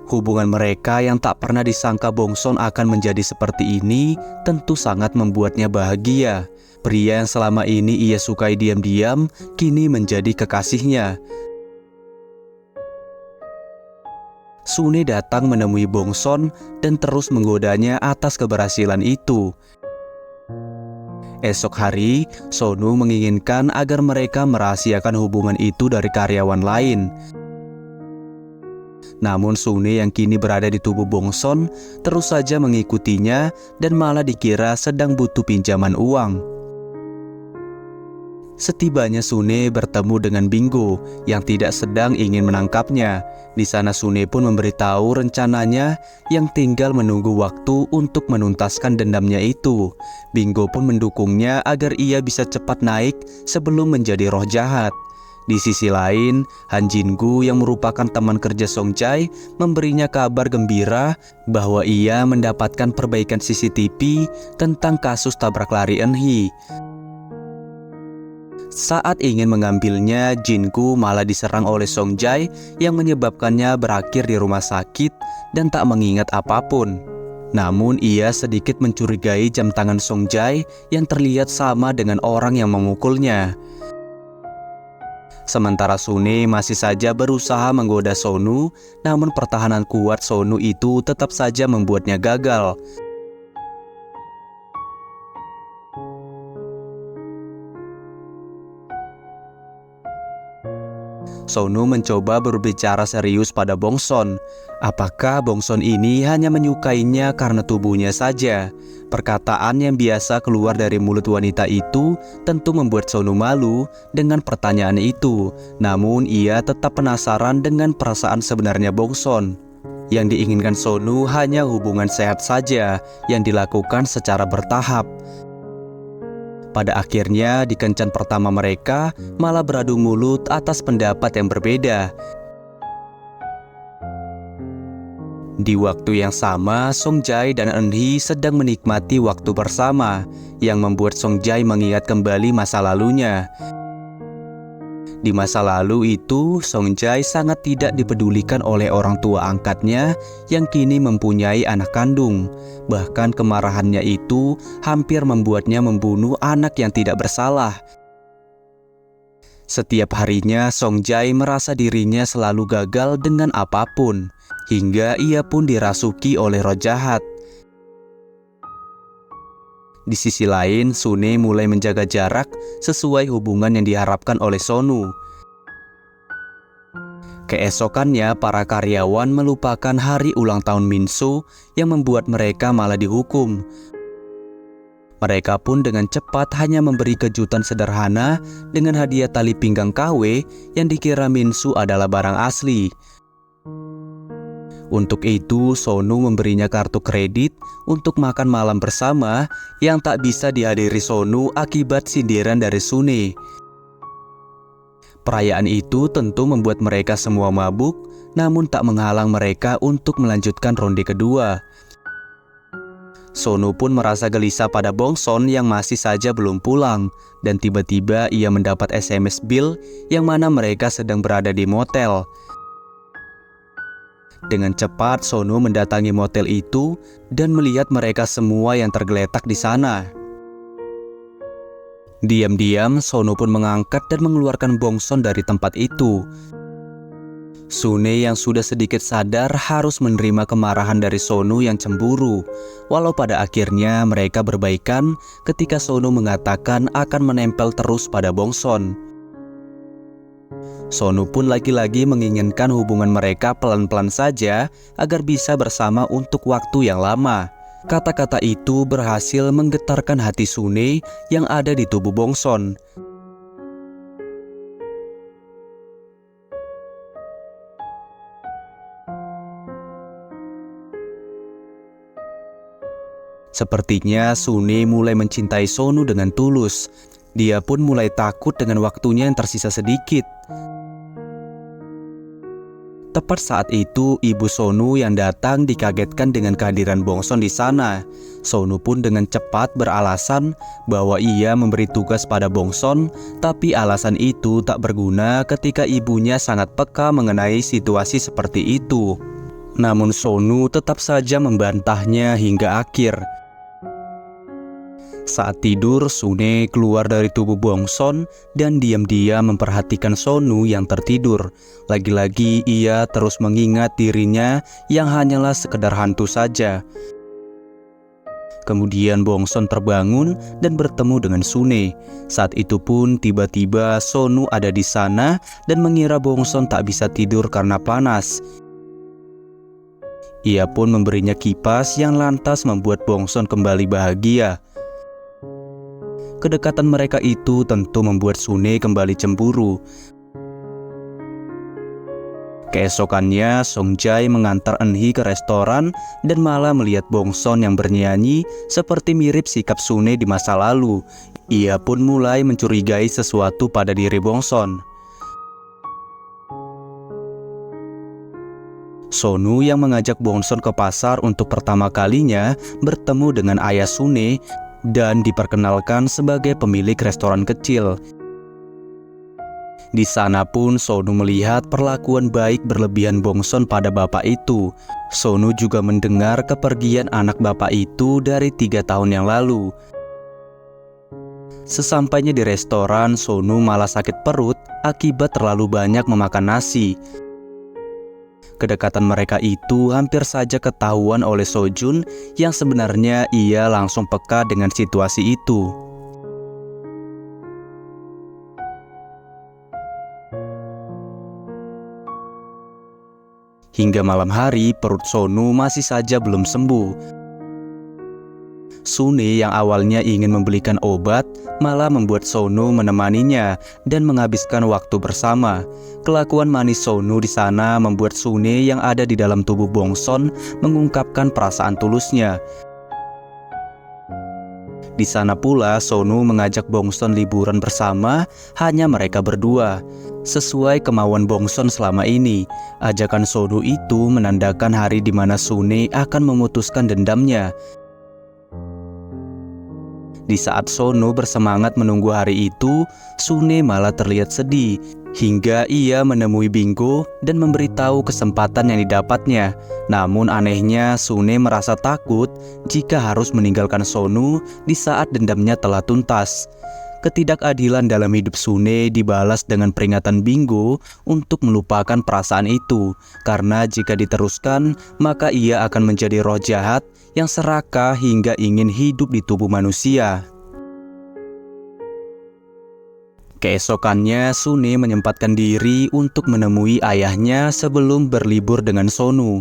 Hubungan mereka yang tak pernah disangka Bongson akan menjadi seperti ini tentu sangat membuatnya bahagia. Pria yang selama ini ia sukai diam-diam kini menjadi kekasihnya. Sune datang menemui Bongson dan terus menggodanya atas keberhasilan itu. Esok hari, Sonu menginginkan agar mereka merahasiakan hubungan itu dari karyawan lain. Namun Sune yang kini berada di tubuh Bongson terus saja mengikutinya dan malah dikira sedang butuh pinjaman uang. Setibanya Sune bertemu dengan Bingo yang tidak sedang ingin menangkapnya. Di sana Sune pun memberitahu rencananya yang tinggal menunggu waktu untuk menuntaskan dendamnya itu. Bingo pun mendukungnya agar ia bisa cepat naik sebelum menjadi roh jahat. Di sisi lain, Han Jin-gu yang merupakan teman kerja Song Jae memberinya kabar gembira bahwa ia mendapatkan perbaikan CCTV tentang kasus tabrak lari Eun-hee. Saat ingin mengambilnya, Jin-gu malah diserang oleh Song Jae yang menyebabkannya berakhir di rumah sakit dan tak mengingat apapun. Namun ia sedikit mencurigai jam tangan Song Jae yang terlihat sama dengan orang yang memukulnya. Sementara Sune masih saja berusaha menggoda Sonu, namun pertahanan kuat Sonu itu tetap saja membuatnya gagal. Sonu mencoba berbicara serius pada Bongson. Apakah Bongson ini hanya menyukainya karena tubuhnya saja? Perkataan yang biasa keluar dari mulut wanita itu tentu membuat Sonu malu dengan pertanyaan itu. Namun ia tetap penasaran dengan perasaan sebenarnya Bongson. Yang diinginkan Sonu hanya hubungan sehat saja yang dilakukan secara bertahap. Pada akhirnya di kencan pertama mereka malah beradu mulut atas pendapat yang berbeda. Di waktu yang sama, Song Jae dan Eun-hee sedang menikmati waktu bersama, yang membuat Song Jae mengingat kembali masa lalunya. Di masa lalu itu, Song Jae sangat tidak dipedulikan oleh orang tua angkatnya yang kini mempunyai anak kandung. Bahkan kemarahannya itu hampir membuatnya membunuh anak yang tidak bersalah. Setiap harinya Songjai merasa dirinya selalu gagal dengan apapun, hingga ia pun dirasuki oleh roh jahat. Di sisi lain, Sune mulai menjaga jarak sesuai hubungan yang diharapkan oleh Sonu. Keesokannya, para karyawan melupakan hari ulang tahun Minso yang membuat mereka malah dihukum. Mereka pun dengan cepat hanya memberi kejutan sederhana dengan hadiah tali pinggang KW yang dikira Minso adalah barang asli. Untuk itu, Sonu memberinya kartu kredit untuk makan malam bersama yang tak bisa dihadiri Sonu akibat sindiran dari Sune. Perayaan itu tentu membuat mereka semua mabuk, namun tak menghalang mereka untuk melanjutkan ronde kedua. Sonu pun merasa gelisah pada Bongson yang masih saja belum pulang, dan tiba-tiba ia mendapat SMS Bill yang mana mereka sedang berada di motel. Dengan cepat, Sonu mendatangi motel itu dan melihat mereka semua yang tergeletak di sana. Diam-diam, Sonu pun mengangkat dan mengeluarkan Bongson dari tempat itu. Sune yang sudah sedikit sadar harus menerima kemarahan dari Sonu yang cemburu, walau pada akhirnya mereka berbaikan ketika Sonu mengatakan akan menempel terus pada Bongson. Sonu pun lagi-lagi menginginkan hubungan mereka pelan-pelan saja agar bisa bersama untuk waktu yang lama. Kata-kata itu berhasil menggetarkan hati Sune yang ada di tubuh Bongson. Sepertinya Sune mulai mencintai Sonu dengan tulus. Dia pun mulai takut dengan waktunya yang tersisa sedikit. Tepat saat itu, ibu Sonu yang datang dikagetkan dengan kehadiran Bongson di sana. Sonu pun dengan cepat beralasan bahwa ia memberi tugas pada Bongson, tapi alasan itu tak berguna ketika ibunya sangat peka mengenai situasi seperti itu. Namun Sonu tetap saja membantahnya hingga akhir. Saat tidur, Sune keluar dari tubuh Bongson dan diam-diam memperhatikan Sonu yang tertidur. Lagi-lagi ia terus mengingat dirinya yang hanyalah sekedar hantu saja. Kemudian Bongson terbangun dan bertemu dengan Sune. Saat itu pun tiba-tiba Sonu ada di sana dan mengira Bongson tak bisa tidur karena panas. Ia pun memberinya kipas yang lantas membuat Bongson kembali bahagia. Kedekatan mereka itu tentu membuat Sune kembali cemburu. Keesokannya, Songjai mengantar Eunhee ke restoran dan malah melihat Bongson yang bernyanyi seperti mirip sikap Sune di masa lalu. Ia pun mulai mencurigai sesuatu pada diri Bongson. Sonu yang mengajak Bongson ke pasar untuk pertama kalinya bertemu dengan ayah Sune dan diperkenalkan sebagai pemilik restoran kecil. Di sana pun Sonu melihat perlakuan baik berlebihan Bongson pada bapak itu. Sonu juga mendengar kepergian anak bapak itu dari 3 tahun yang lalu. Sesampainya di restoran, Sonu malah sakit perut akibat terlalu banyak memakan nasi. Kedekatan mereka itu hampir saja ketahuan oleh Sojun yang sebenarnya ia langsung peka dengan situasi itu. Hingga malam hari, perut Sonu masih saja belum sembuh. Sune yang awalnya ingin membelikan obat malah membuat Sonu menemaninya dan menghabiskan waktu bersama. Kelakuan manis Sonu di sana membuat Sune yang ada di dalam tubuh Bongson mengungkapkan perasaan tulusnya. Di sana pula Sonu mengajak Bongson liburan bersama, hanya mereka berdua. Sesuai kemauan Bongson selama ini, ajakan Sonu itu menandakan hari di mana Sune akan memutuskan dendamnya. Di saat Sonu bersemangat menunggu hari itu, Sune malah terlihat sedih, hingga ia menemui Bingo dan memberitahu kesempatan yang didapatnya. Namun anehnya, Sune merasa takut jika harus meninggalkan Sonu di saat dendamnya telah tuntas. Ketidakadilan dalam hidup Sune dibalas dengan peringatan Bingo untuk melupakan perasaan itu, karena jika diteruskan, maka ia akan menjadi roh jahat yang serakah hingga ingin hidup di tubuh manusia. Keesokannya, Sune menyempatkan diri untuk menemui ayahnya sebelum berlibur dengan Sonu.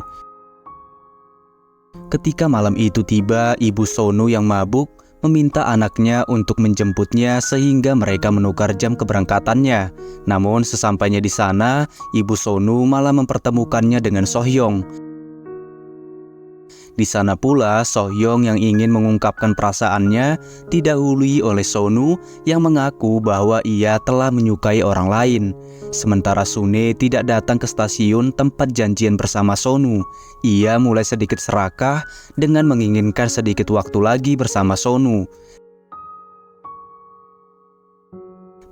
Ketika malam itu tiba, ibu Sonu yang mabuk meminta anaknya untuk menjemputnya sehingga mereka menukar jam keberangkatannya. Namun sesampainya di sana, ibu Sonu malah mempertemukannya dengan Sohyong. Di sana pula Sohyong yang ingin mengungkapkan perasaannya didahului oleh Sonu yang mengaku bahwa ia telah menyukai orang lain. Sementara Sune tidak datang ke stasiun tempat janjian bersama Sonu. Ia mulai sedikit serakah dengan menginginkan sedikit waktu lagi bersama Sonu.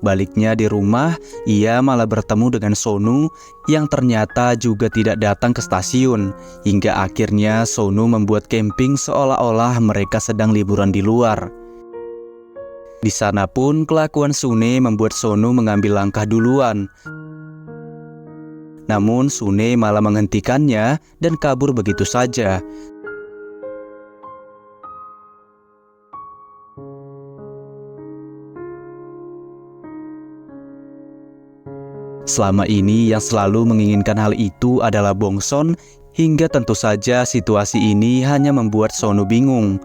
Baliknya di rumah, ia malah bertemu dengan Sonu yang ternyata juga tidak datang ke stasiun. Hingga akhirnya Sonu membuat camping seolah-olah mereka sedang liburan di luar. Di sana pun kelakuan Sune membuat Sonu mengambil langkah duluan. Namun Sune malah menghentikannya dan kabur begitu saja. Selama ini yang selalu menginginkan hal itu adalah Bongson, hingga tentu saja situasi ini hanya membuat Sonu bingung.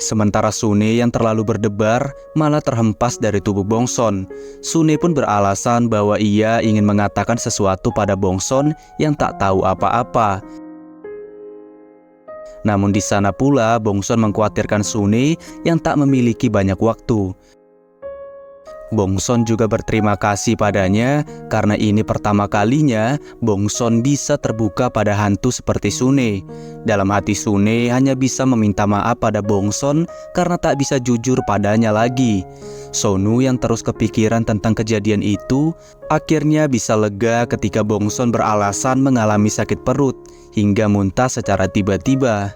Sementara Sune yang terlalu berdebar malah terhempas dari tubuh Bongson. Sune pun beralasan bahwa ia ingin mengatakan sesuatu pada Bongson yang tak tahu apa-apa. Namun di sana pula Bongson mengkhawatirkan Sune yang tak memiliki banyak waktu. Bongson juga berterima kasih padanya karena ini pertama kalinya Bongson bisa terbuka pada hantu seperti Sune. Dalam hati Sune hanya bisa meminta maaf pada Bongson karena tak bisa jujur padanya lagi. Sonu yang terus kepikiran tentang kejadian itu akhirnya bisa lega ketika Bongson beralasan mengalami sakit perut hingga muntah secara tiba-tiba.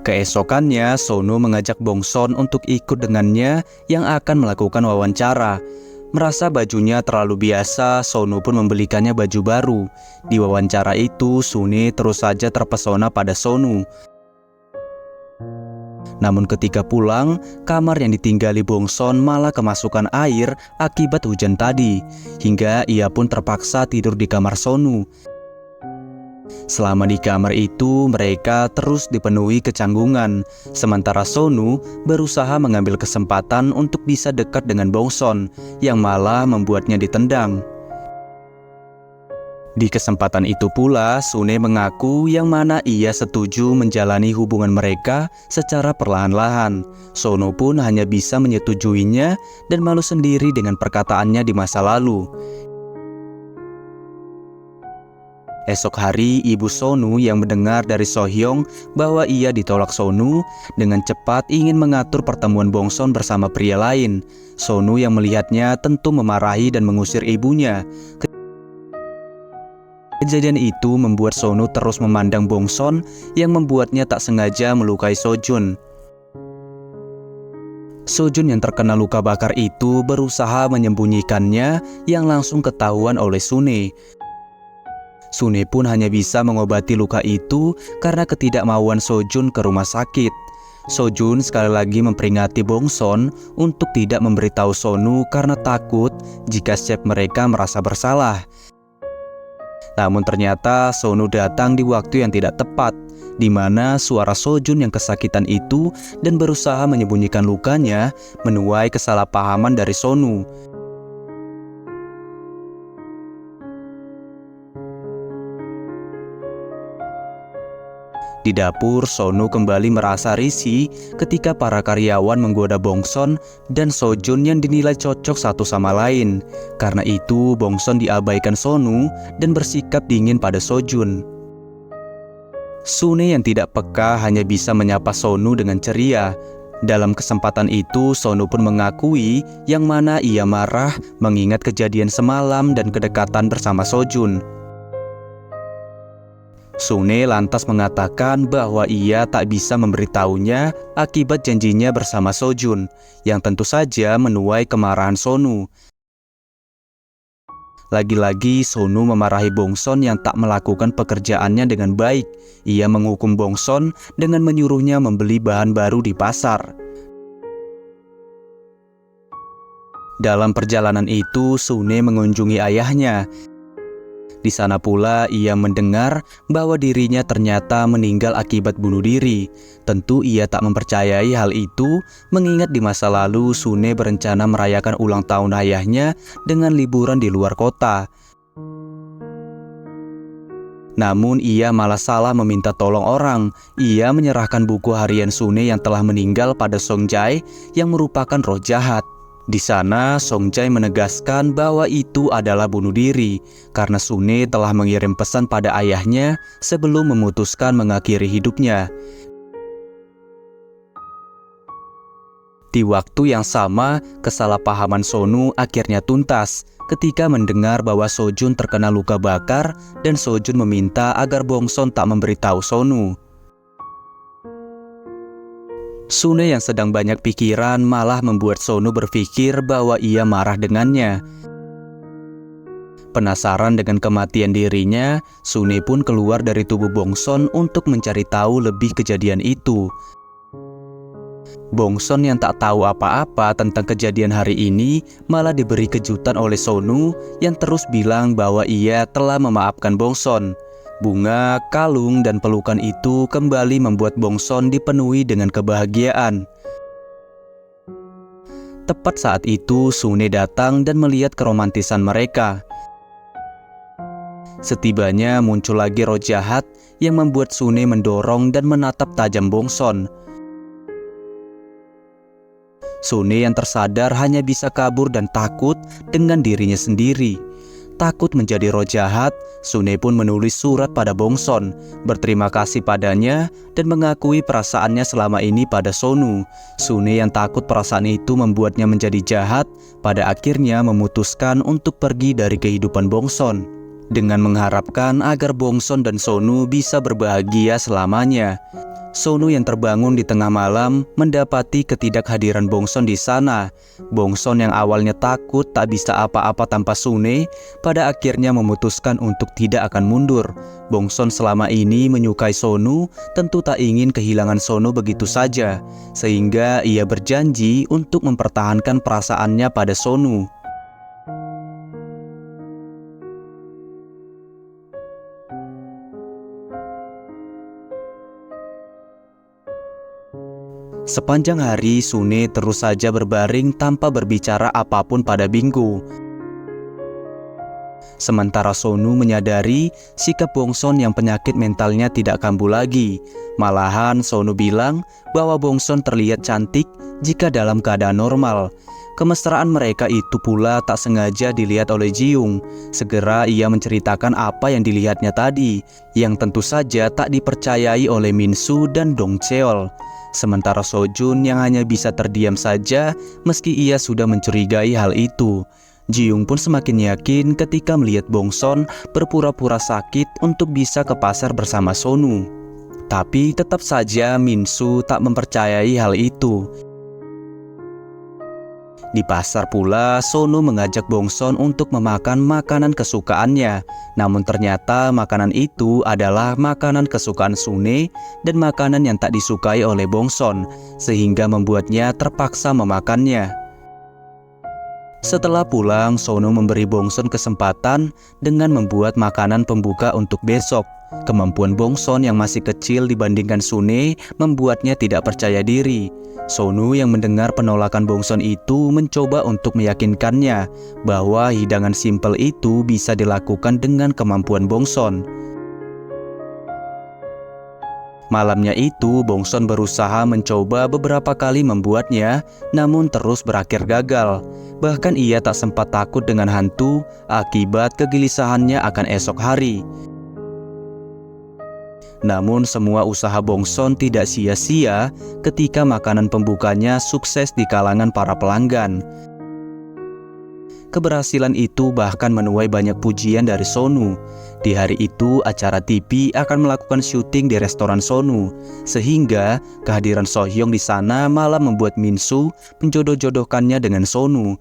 Keesokannya, Sonu mengajak Bongson untuk ikut dengannya yang akan melakukan wawancara. Merasa bajunya terlalu biasa, Sonu pun membelikannya baju baru. Di wawancara itu, Sune terus saja terpesona pada Sonu. Namun ketika pulang, kamar yang ditinggali Bongson malah kemasukan air akibat hujan tadi, hingga ia pun terpaksa tidur di kamar Sonu. Selama di kamar itu, mereka terus dipenuhi kecanggungan. Sementara Sonu berusaha mengambil kesempatan untuk bisa dekat dengan Bongson, yang malah membuatnya ditendang. Di kesempatan itu pula, Sune mengaku yang mana ia setuju menjalani hubungan mereka secara perlahan-lahan. Sonu pun hanya bisa menyetujuinya dan malu sendiri dengan perkataannya di masa lalu. Esok hari, ibu Sonu yang mendengar dari Sohyong bahwa ia ditolak Sonu dengan cepat ingin mengatur pertemuan Bongson bersama pria lain. Sonu yang melihatnya tentu memarahi dan mengusir ibunya. Kejadian itu membuat Sonu terus memandang Bongson yang membuatnya tak sengaja melukai Sojun. Sojun yang terkena luka bakar itu berusaha menyembunyikannya yang langsung ketahuan oleh Sune. Sune pun hanya bisa mengobati luka itu karena ketidakmauan Sojun ke rumah sakit. Sojun sekali lagi memperingati Bongson untuk tidak memberitahu Sonu karena takut jika chef mereka merasa bersalah. Namun ternyata Sonu datang di waktu yang tidak tepat, di mana suara Sojun yang kesakitan itu dan berusaha menyembunyikan lukanya menuai kesalahpahaman dari Sonu. Di dapur, Sonu kembali merasa risih ketika para karyawan menggoda Bongson dan Sojun yang dinilai cocok satu sama lain. Karena itu, Bongson diabaikan Sonu dan bersikap dingin pada Sojun. Sune yang tidak peka hanya bisa menyapa Sonu dengan ceria. Dalam kesempatan itu, Sonu pun mengakui yang mana ia marah mengingat kejadian semalam dan kedekatan bersama Sojun. Sune lantas mengatakan bahwa ia tak bisa memberitahunya akibat janjinya bersama Sojun, yang tentu saja menuai kemarahan Sonu. Lagi-lagi Sonu memarahi Bongson yang tak melakukan pekerjaannya dengan baik. Ia menghukum Bongson dengan menyuruhnya membeli bahan baru di pasar. Dalam perjalanan itu, Sune mengunjungi ayahnya. Di sana pula ia mendengar bahwa dirinya ternyata meninggal akibat bunuh diri. Tentu ia tak mempercayai hal itu, mengingat di masa lalu Sune berencana merayakan ulang tahun ayahnya dengan liburan di luar kota. Namun ia malah salah meminta tolong orang. Ia menyerahkan buku harian Sune yang telah meninggal pada Songjai yang merupakan roh jahat. Di sana, Songjai menegaskan bahwa itu adalah bunuh diri karena Sune telah mengirim pesan pada ayahnya sebelum memutuskan mengakhiri hidupnya. Di waktu yang sama, kesalahpahaman Sonu akhirnya tuntas ketika mendengar bahwa Sojun terkena luka bakar dan Sojun meminta agar Bongson tak memberitahu Sonu. Sune yang sedang banyak pikiran malah membuat Sonu berpikir bahwa ia marah dengannya. Penasaran dengan kematian dirinya, Sune pun keluar dari tubuh Bongson untuk mencari tahu lebih kejadian itu. Bongson yang tak tahu apa-apa tentang kejadian hari ini malah diberi kejutan oleh Sonu yang terus bilang bahwa ia telah memaafkan Bongson. Bunga, kalung, dan pelukan itu kembali membuat Bongson dipenuhi dengan kebahagiaan. Tepat saat itu, Sune datang dan melihat keromantisan mereka. Setibanya muncul lagi roh jahat yang membuat Sune mendorong dan menatap tajam Bongson. Sune yang tersadar hanya bisa kabur dan takut dengan dirinya sendiri. Takut menjadi roh jahat, Sune pun menulis surat pada Bongson, berterima kasih padanya dan mengakui perasaannya selama ini pada Sonu. Sune yang takut perasaan itu membuatnya menjadi jahat, pada akhirnya memutuskan untuk pergi dari kehidupan Bongson, dengan mengharapkan agar Bongson dan Sonu bisa berbahagia selamanya. Sonu yang terbangun di tengah malam mendapati ketidakhadiran Bongson di sana. Bongson yang awalnya takut tak bisa apa-apa tanpa Sune, pada akhirnya memutuskan untuk tidak akan mundur. Bongson selama ini menyukai Sonu, tentu tak ingin kehilangan Sonu begitu saja, sehingga ia berjanji untuk mempertahankan perasaannya pada Sonu. Sepanjang hari, Sune terus saja berbaring tanpa berbicara apapun pada Binggu. Sementara Sonu menyadari sikap Bongson yang penyakit mentalnya tidak kambuh lagi. Malahan Sonu bilang bahwa Bongson terlihat cantik jika dalam keadaan normal. Kemesraan mereka itu pula tak sengaja dilihat oleh Jiung. Segera ia menceritakan apa yang dilihatnya tadi, yang tentu saja tak dipercayai oleh Minsu dan Dong Cheol. Sementara Sojun yang hanya bisa terdiam saja meski ia sudah mencurigai hal itu. Jiung pun semakin yakin ketika melihat Bongson berpura-pura sakit untuk bisa ke pasar bersama Sonu. Tapi tetap saja Minsu tak mempercayai hal itu. Di pasar pula, Sonu mengajak Bongson untuk memakan makanan kesukaannya. Namun ternyata makanan itu adalah makanan kesukaan Sune dan makanan yang tak disukai oleh Bongson, sehingga membuatnya terpaksa memakannya. Setelah pulang, Sonu memberi Bongson kesempatan dengan membuat makanan pembuka untuk besok. Kemampuan Bongson yang masih kecil dibandingkan Sune membuatnya tidak percaya diri. Sonu yang mendengar penolakan Bongson itu mencoba untuk meyakinkannya bahwa hidangan simpel itu bisa dilakukan dengan kemampuan Bongson. Malamnya itu, Bongson berusaha mencoba beberapa kali membuatnya, namun terus berakhir gagal. Bahkan ia tak sempat takut dengan hantu akibat kegelisahannya akan esok hari. Namun semua usaha Bongson tidak sia-sia ketika makanan pembukanya sukses di kalangan para pelanggan. Keberhasilan itu bahkan menuai banyak pujian dari Sonu. Di hari itu, acara TV akan melakukan syuting di restoran Sonu, sehingga kehadiran Sohyong di sana malah membuat Minsu menjodoh-jodohkannya dengan Sonu.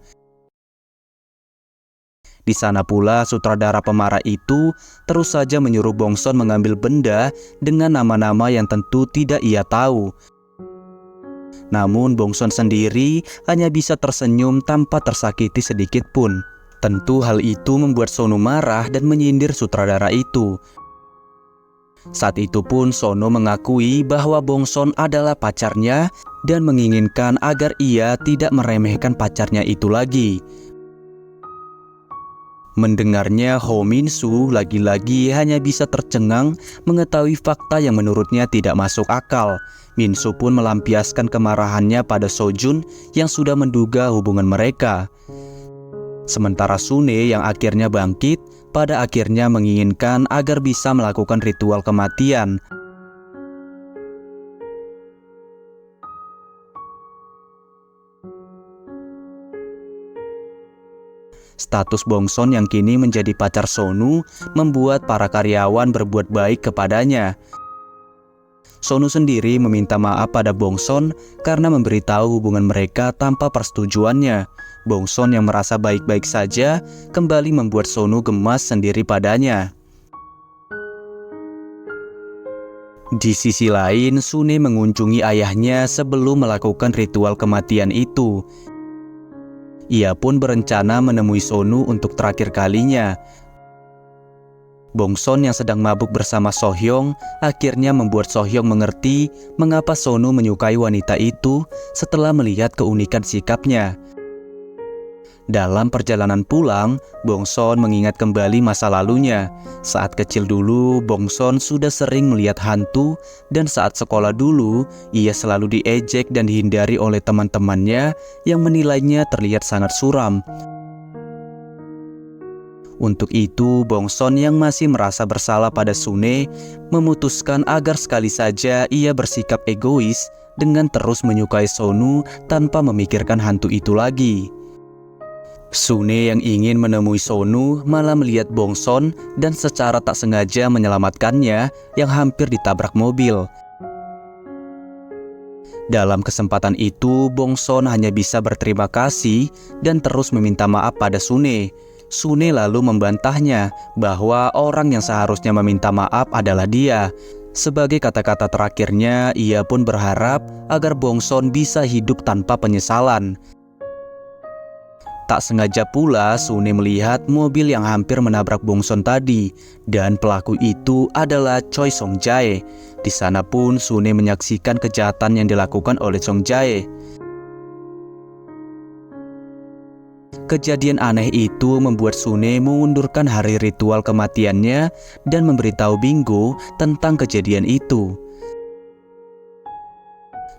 Di sana pula, sutradara pemarah itu terus saja menyuruh Bongson mengambil benda dengan nama-nama yang tentu tidak ia tahu. Namun Bongson sendiri hanya bisa tersenyum tanpa tersakiti sedikit pun. Tentu hal itu membuat Sonu marah dan menyindir sutradara itu. Saat itu pun Sono mengakui bahwa Bongson adalah pacarnya dan menginginkan agar ia tidak meremehkan pacarnya itu lagi. Mendengarnya, Ho Minsu lagi-lagi hanya bisa tercengang mengetahui fakta yang menurutnya tidak masuk akal. Minsu pun melampiaskan kemarahannya pada Sojun yang sudah menduga hubungan mereka. Sementara Sune yang akhirnya bangkit, pada akhirnya menginginkan agar bisa melakukan ritual kematian. Status Bongson yang kini menjadi pacar Sonu membuat para karyawan berbuat baik kepadanya. Sonu sendiri meminta maaf pada Bongson karena memberitahu hubungan mereka tanpa persetujuannya. Bongson yang merasa baik-baik saja kembali membuat Sonu gemas sendiri padanya. Di sisi lain, Sune mengunjungi ayahnya sebelum melakukan ritual kematian itu. Ia pun berencana menemui Sonu untuk terakhir kalinya. Bongson yang sedang mabuk bersama Sohyong akhirnya membuat Sohyong mengerti mengapa Sonu menyukai wanita itu setelah melihat keunikan sikapnya. Dalam perjalanan pulang, Bongson mengingat kembali masa lalunya. Saat kecil dulu, Bongson sudah sering melihat hantu, dan saat sekolah dulu, ia selalu diejek dan dihindari oleh teman-temannya yang menilainya terlihat sangat suram. Untuk itu, Bongson yang masih merasa bersalah pada Sune memutuskan agar sekali saja ia bersikap egois dengan terus menyukai Sonu tanpa memikirkan hantu itu lagi. Sune yang ingin menemui Sonu malah melihat Bongson dan secara tak sengaja menyelamatkannya yang hampir ditabrak mobil. Dalam kesempatan itu, Bongson hanya bisa berterima kasih dan terus meminta maaf pada Sune. Sune lalu membantahnya bahwa orang yang seharusnya meminta maaf adalah dia. Sebagai kata-kata terakhirnya, ia pun berharap agar Bongson bisa hidup tanpa penyesalan. Tak sengaja pula Sune melihat mobil yang hampir menabrak Bongson tadi, dan pelaku itu adalah Choi Song Jae. Di sana pun Sune menyaksikan kejahatan yang dilakukan oleh Song Jae. Kejadian aneh itu membuat Sune mengundurkan hari ritual kematiannya dan memberitahu Bingo tentang kejadian itu.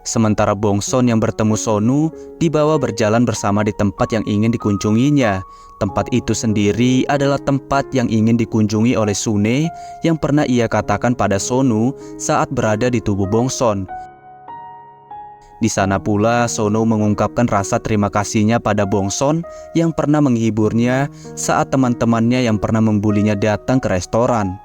Sementara Bongson yang bertemu Sonu dibawa berjalan bersama di tempat yang ingin dikunjunginya. Tempat itu sendiri adalah tempat yang ingin dikunjungi oleh Sune yang pernah ia katakan pada Sonu saat berada di tubuh Bongson. Di sana pula Sono mengungkapkan rasa terima kasihnya pada Bongson yang pernah menghiburnya saat teman-temannya yang pernah membulinya datang ke restoran.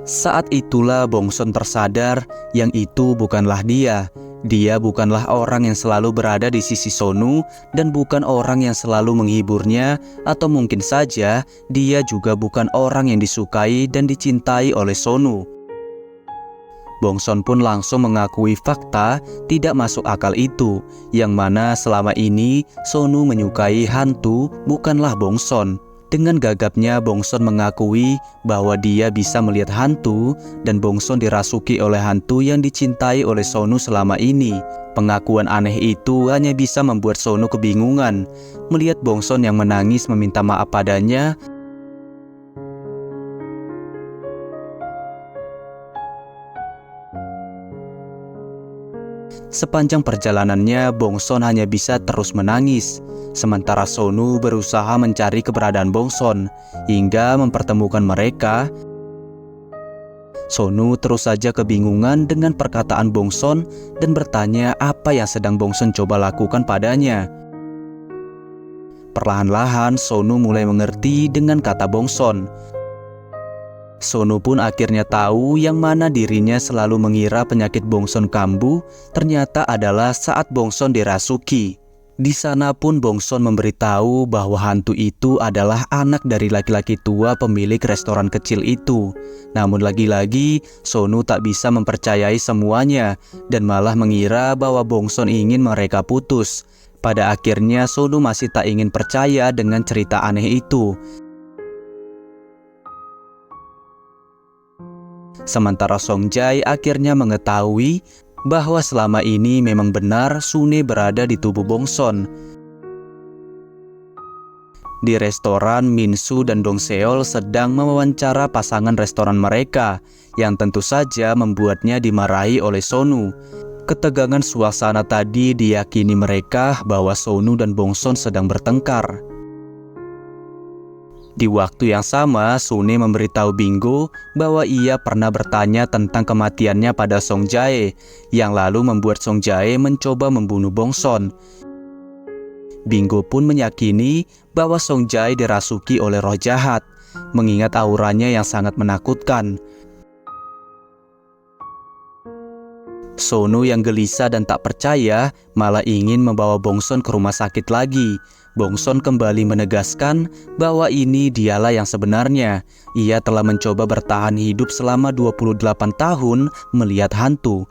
Saat itulah Bongson tersadar yang itu bukanlah dia. Dia bukanlah orang yang selalu berada di sisi Sonu dan bukan orang yang selalu menghiburnya, atau mungkin saja dia juga bukan orang yang disukai dan dicintai oleh Sonu. Bongson pun langsung mengakui fakta tidak masuk akal itu, yang mana selama ini Sonu menyukai hantu bukanlah Bongson. Dengan gagapnya Bongson mengakui bahwa dia bisa melihat hantu dan Bongson dirasuki oleh hantu yang dicintai oleh Sonu selama ini. Pengakuan aneh itu hanya bisa membuat Sonu kebingungan. Melihat Bongson yang menangis meminta maaf padanya, sepanjang perjalanannya, Bongson hanya bisa terus menangis. Sementara Sonu berusaha mencari keberadaan Bongson hingga mempertemukan mereka. Sonu terus saja kebingungan dengan perkataan Bongson dan bertanya apa yang sedang Bongson coba lakukan padanya. perlahan-lahan Sonu mulai mengerti dengan kata Bongson. Sonu pun akhirnya tahu yang mana dirinya selalu mengira penyakit Bongson kambuh ternyata adalah saat Bongson dirasuki. Di sana pun Bongson memberitahu bahwa hantu itu adalah anak dari laki-laki tua pemilik restoran kecil itu. Namun lagi-lagi Sonu tak bisa mempercayai semuanya dan malah mengira bahwa Bongson ingin mereka putus. Pada akhirnya Sonu masih tak ingin percaya dengan cerita aneh itu. Sementara Songjai akhirnya mengetahui bahwa selama ini memang benar Sune berada di tubuh Bongson. Di restoran, Minsu dan Dongseol sedang mewawancara pasangan restoran mereka, yang tentu saja membuatnya dimarahi oleh Sonu. Ketegangan suasana tadi diyakini mereka bahwa Sonu dan Bongson sedang bertengkar. Di waktu yang sama, Sune memberitahu Bingo bahwa ia pernah bertanya tentang kematiannya pada Songjae, yang lalu membuat Songjae mencoba membunuh Bongson. Bingo pun meyakini bahwa Songjae dirasuki oleh roh jahat, mengingat auranya yang sangat menakutkan. Sonu yang gelisah dan tak percaya malah ingin membawa Bongson ke rumah sakit lagi. Bongson kembali menegaskan bahwa ini dialah yang sebenarnya. Ia telah mencoba bertahan hidup selama 28 tahun melihat hantu.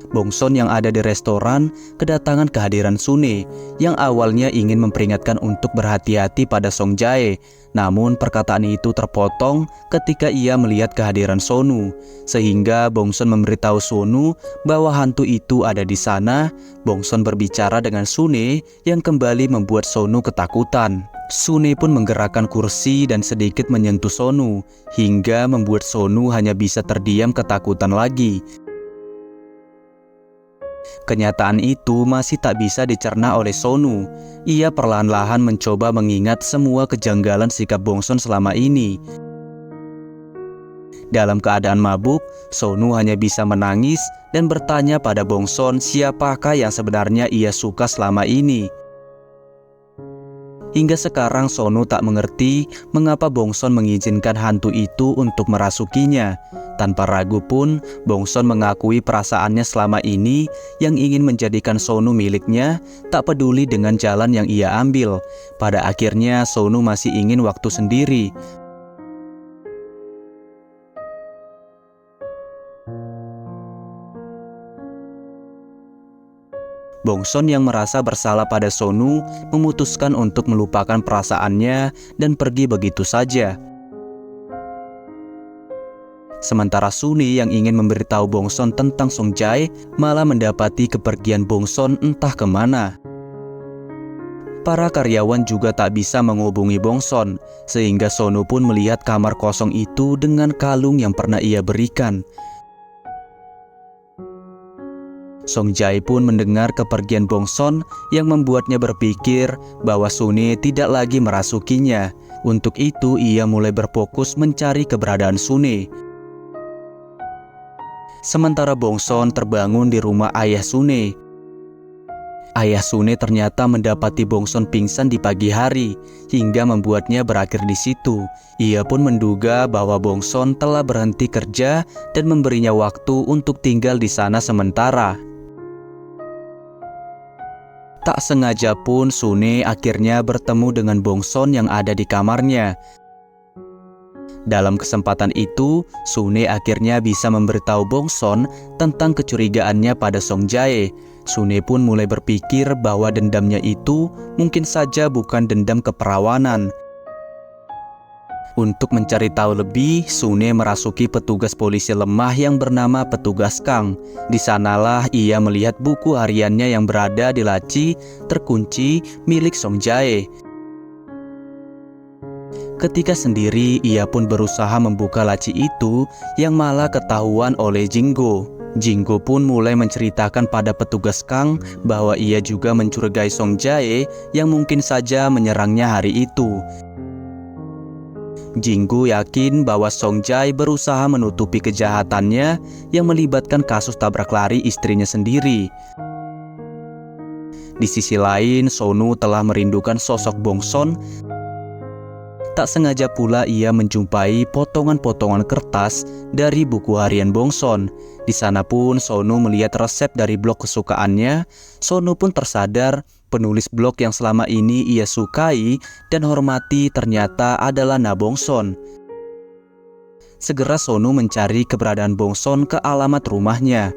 Bongson yang ada di restoran kedatangan kehadiran Sune yang awalnya ingin memperingatkan untuk berhati-hati pada Songjae. Namun perkataan itu terpotong ketika ia melihat kehadiran Sonu, sehingga Bongson memberitahu Sonu bahwa hantu itu ada di sana. Bongson berbicara dengan Sune yang kembali membuat Sonu ketakutan. Sune pun menggerakkan kursi dan sedikit menyentuh Sonu, hingga membuat Sonu hanya bisa terdiam ketakutan lagi. Kenyataan itu masih tak bisa dicerna oleh Sonu. Ia perlahan-lahan mencoba mengingat semua kejanggalan sikap Bongson selama ini. Dalam keadaan mabuk, Sonu hanya bisa menangis dan bertanya pada Bongson siapakah yang sebenarnya ia suka selama ini. Hingga sekarang Sonu tak mengerti mengapa Bongson mengizinkan hantu itu untuk merasukinya. Tanpa ragu pun, Bongson mengakui perasaannya selama ini yang ingin menjadikan Sonu miliknya, tak peduli dengan jalan yang ia ambil. Pada akhirnya Sonu masih ingin waktu sendiri. Bongson yang merasa bersalah pada Sonu memutuskan untuk melupakan perasaannya dan pergi begitu saja. Sementara Sune yang ingin memberitahu Bongson tentang Songjae malah mendapati kepergian Bongson entah kemana. Para karyawan juga tak bisa menghubungi Bongson, sehingga Sonu pun melihat kamar kosong itu dengan kalung yang pernah ia berikan. Songjae pun mendengar kepergian Bongson yang membuatnya berpikir bahwa Sune tidak lagi merasukinya. Untuk itu ia mulai berfokus mencari keberadaan Sune. Sementara Bongson terbangun di rumah ayah Sune. Ayah Sune ternyata mendapati Bongson pingsan di pagi hari, hingga membuatnya berakhir di situ. Ia pun menduga bahwa Bongson telah berhenti kerja dan memberinya waktu untuk tinggal di sana sementara. Tak sengaja pun Sune akhirnya bertemu dengan Bongson yang ada di kamarnya. Dalam kesempatan itu, Sune akhirnya bisa memberitahu Bongson tentang kecurigaannya pada Songjae. Sune pun mulai berpikir bahwa dendamnya itu mungkin saja bukan dendam keperawanan. Untuk mencari tahu lebih, Sune merasuki petugas polisi lemah yang bernama Petugas Kang. Di sanalah ia melihat buku hariannya yang berada di laci terkunci milik Songjae. Ketika sendiri, ia pun berusaha membuka laci itu yang malah ketahuan oleh Jinggo. Jinggo pun mulai menceritakan pada Petugas Kang bahwa ia juga mencurigai Songjae yang mungkin saja menyerangnya hari itu. Jinggo yakin bahwa Songjae berusaha menutupi kejahatannya yang melibatkan kasus tabrak lari istrinya sendiri. Di sisi lain, Sonu telah merindukan sosok Bongson. Tak sengaja pula ia menjumpai potongan-potongan kertas dari buku harian Bongson. Di sana pun Sonu melihat resep dari blog kesukaannya. Sonu pun tersadar penulis blog yang selama ini ia sukai dan hormati ternyata adalah Na Bongson. Segera Sonu mencari keberadaan Bongson ke alamat rumahnya.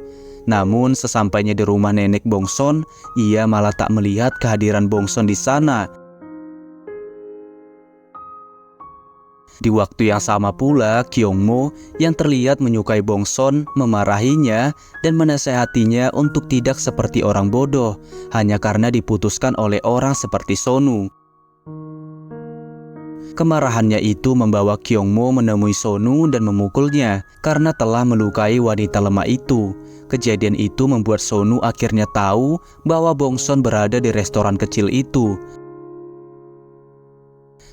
Namun sesampainya di rumah nenek Bongson, ia malah tak melihat kehadiran Bongson di sana. Di waktu yang sama pula, Kyungmo yang terlihat menyukai Bongson memarahinya dan menasehatinya untuk tidak seperti orang bodoh hanya karena diputuskan oleh orang seperti Sonu. Kemarahannya itu membawa Kyungmo menemui Sonu dan memukulnya karena telah melukai wanita lemah itu. Kejadian itu membuat Sonu akhirnya tahu bahwa Bongson berada di restoran kecil itu.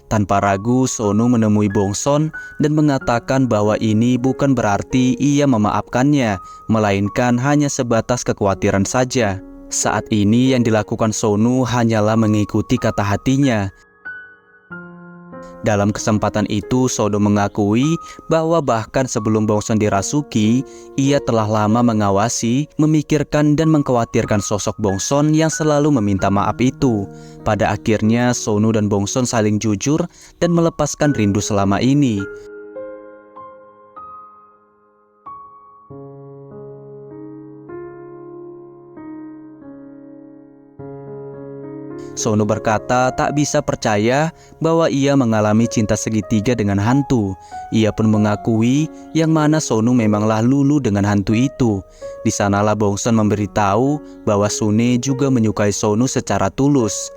Tanpa ragu, Sonu menemui Bongson dan mengatakan bahwa ini bukan berarti ia memaafkannya, melainkan hanya sebatas kekhawatiran saja. Saat ini yang dilakukan Sonu hanyalah mengikuti kata hatinya. Dalam kesempatan itu, Sonu mengakui bahwa bahkan sebelum Bongson dirasuki, ia telah lama mengawasi, memikirkan dan mengkhawatirkan sosok Bongson yang selalu meminta maaf itu. Pada akhirnya, Sonu dan Bongson saling jujur dan melepaskan rindu selama ini. Sonu berkata tak bisa percaya bahwa ia mengalami cinta segitiga dengan hantu. Ia pun mengakui yang mana Sonu memanglah lulu dengan hantu itu. Di sanalah Bongson memberitahu bahwa Sune juga menyukai Sonu secara tulus.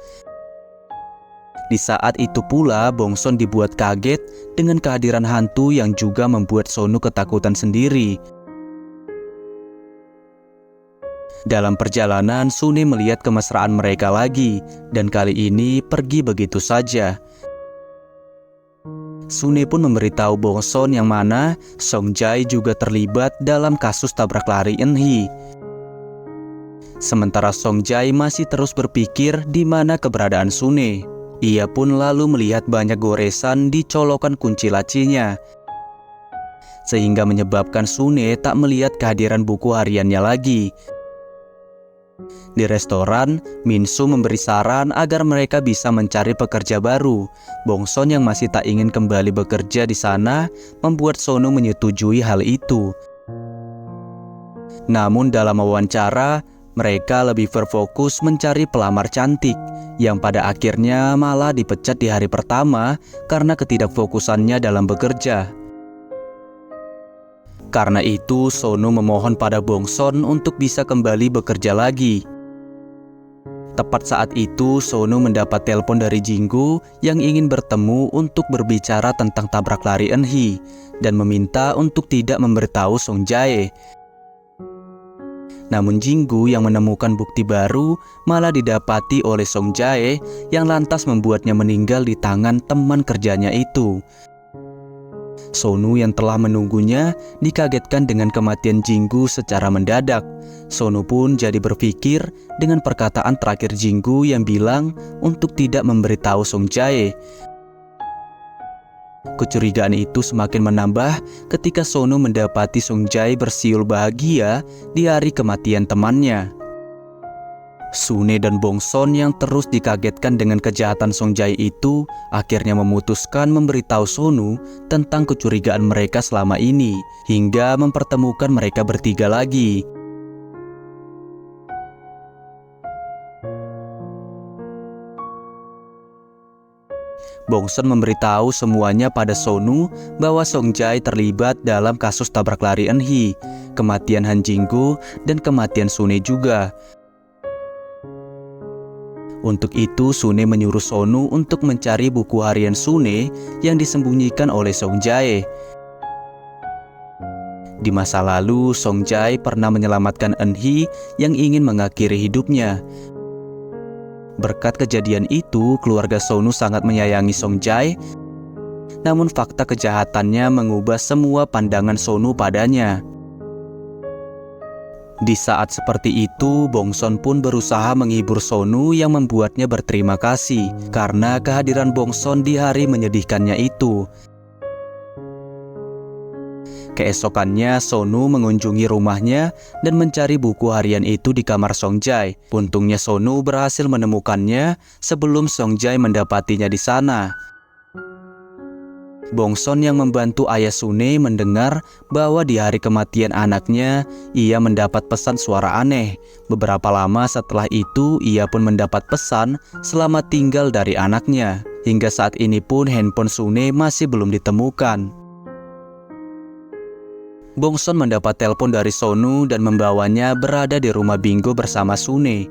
Di saat itu pula Bongson dibuat kaget dengan kehadiran hantu yang juga membuat Sonu ketakutan sendiri. Dalam perjalanan, Sune melihat kemesraan mereka lagi, dan kali ini pergi begitu saja. Sune pun memberitahu Bongson yang mana Songjay juga terlibat dalam kasus tabrak lari Eunhee. Sementara Songjay masih terus berpikir di mana keberadaan Sune. Ia pun lalu melihat banyak goresan di colokan kunci lacinya, sehingga menyebabkan Sune tak melihat kehadiran buku hariannya lagi. Di restoran, Minsu memberi saran agar mereka bisa mencari pekerja baru. Bongson yang masih tak ingin kembali bekerja di sana membuat Sonu menyetujui hal itu. Namun dalam wawancara, mereka lebih berfokus mencari pelamar cantik, yang pada akhirnya malah dipecat di hari pertama karena ketidakfokusannya dalam bekerja. Karena itu, Sonu memohon pada Bongson untuk bisa kembali bekerja lagi. Tepat saat itu, Sonu mendapat telepon dari Jinggu yang ingin bertemu untuk berbicara tentang tabrak lari Eunhee dan meminta untuk tidak memberitahu Songjay. Namun Jinggu yang menemukan bukti baru malah didapati oleh Songjay yang lantas membuatnya meninggal di tangan teman kerjanya itu. Sonu yang telah menunggunya dikagetkan dengan kematian Jinggu secara mendadak. Sonu pun jadi berpikir dengan perkataan terakhir Jinggu yang bilang untuk tidak memberitahu Songjay. Kecurigaan itu semakin menambah ketika Sonu mendapati Songjay bersiul bahagia di hari kematian temannya. Sune dan Bongson yang terus dikagetkan dengan kejahatan Songjay itu akhirnya memutuskan memberitahu Sonu tentang kecurigaan mereka selama ini hingga mempertemukan mereka bertiga lagi. Bongson memberitahu semuanya pada Sonu bahwa Songjay terlibat dalam kasus tabrak lari Eunhee, kematian Han Jinggu, dan kematian Sune juga. Untuk itu, Sune menyuruh Sonu untuk mencari buku harian Sune yang disembunyikan oleh Songjay. Di masa lalu, Songjay pernah menyelamatkan Eunhee yang ingin mengakhiri hidupnya. Berkat kejadian itu, keluarga Sonu sangat menyayangi Songjay. Namun fakta kejahatannya mengubah semua pandangan Sonu padanya. Di saat seperti itu, Bongson pun berusaha menghibur Sonu yang membuatnya berterima kasih karena kehadiran Bongson di hari menyedihkannya itu. Keesokannya, Sonu mengunjungi rumahnya dan mencari buku harian itu di kamar Songjai. Untungnya Sonu berhasil menemukannya sebelum Songjai mendapatinya di sana. Bongson yang membantu ayah Sune mendengar bahwa di hari kematian anaknya, ia mendapat pesan suara aneh. Beberapa lama setelah itu, ia pun mendapat pesan selamat tinggal dari anaknya. Hingga saat ini pun handphone Sune masih belum ditemukan. Bongson mendapat telepon dari Sonu dan membawanya berada di rumah Bingo bersama Sune.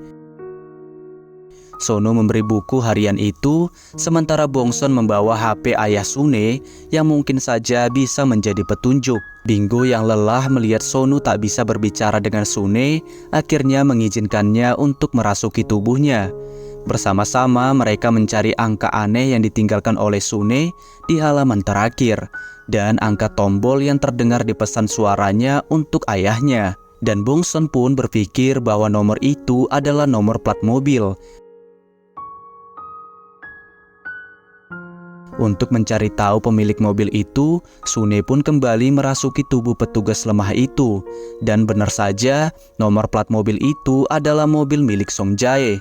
Sonu memberi buku harian itu, sementara Bongson membawa HP ayah Sune yang mungkin saja bisa menjadi petunjuk. Bingo yang lelah melihat Sonu tak bisa berbicara dengan Sune, akhirnya mengizinkannya untuk merasuki tubuhnya. Bersama-sama mereka mencari angka aneh yang ditinggalkan oleh Sune di halaman terakhir, dan angka tombol yang terdengar di pesan suaranya untuk ayahnya. Dan Bongson pun berpikir bahwa nomor itu adalah nomor plat mobil. Untuk mencari tahu pemilik mobil itu, Sune pun kembali merasuki tubuh petugas lemah itu. Dan benar saja, nomor plat mobil itu adalah mobil milik Songjai.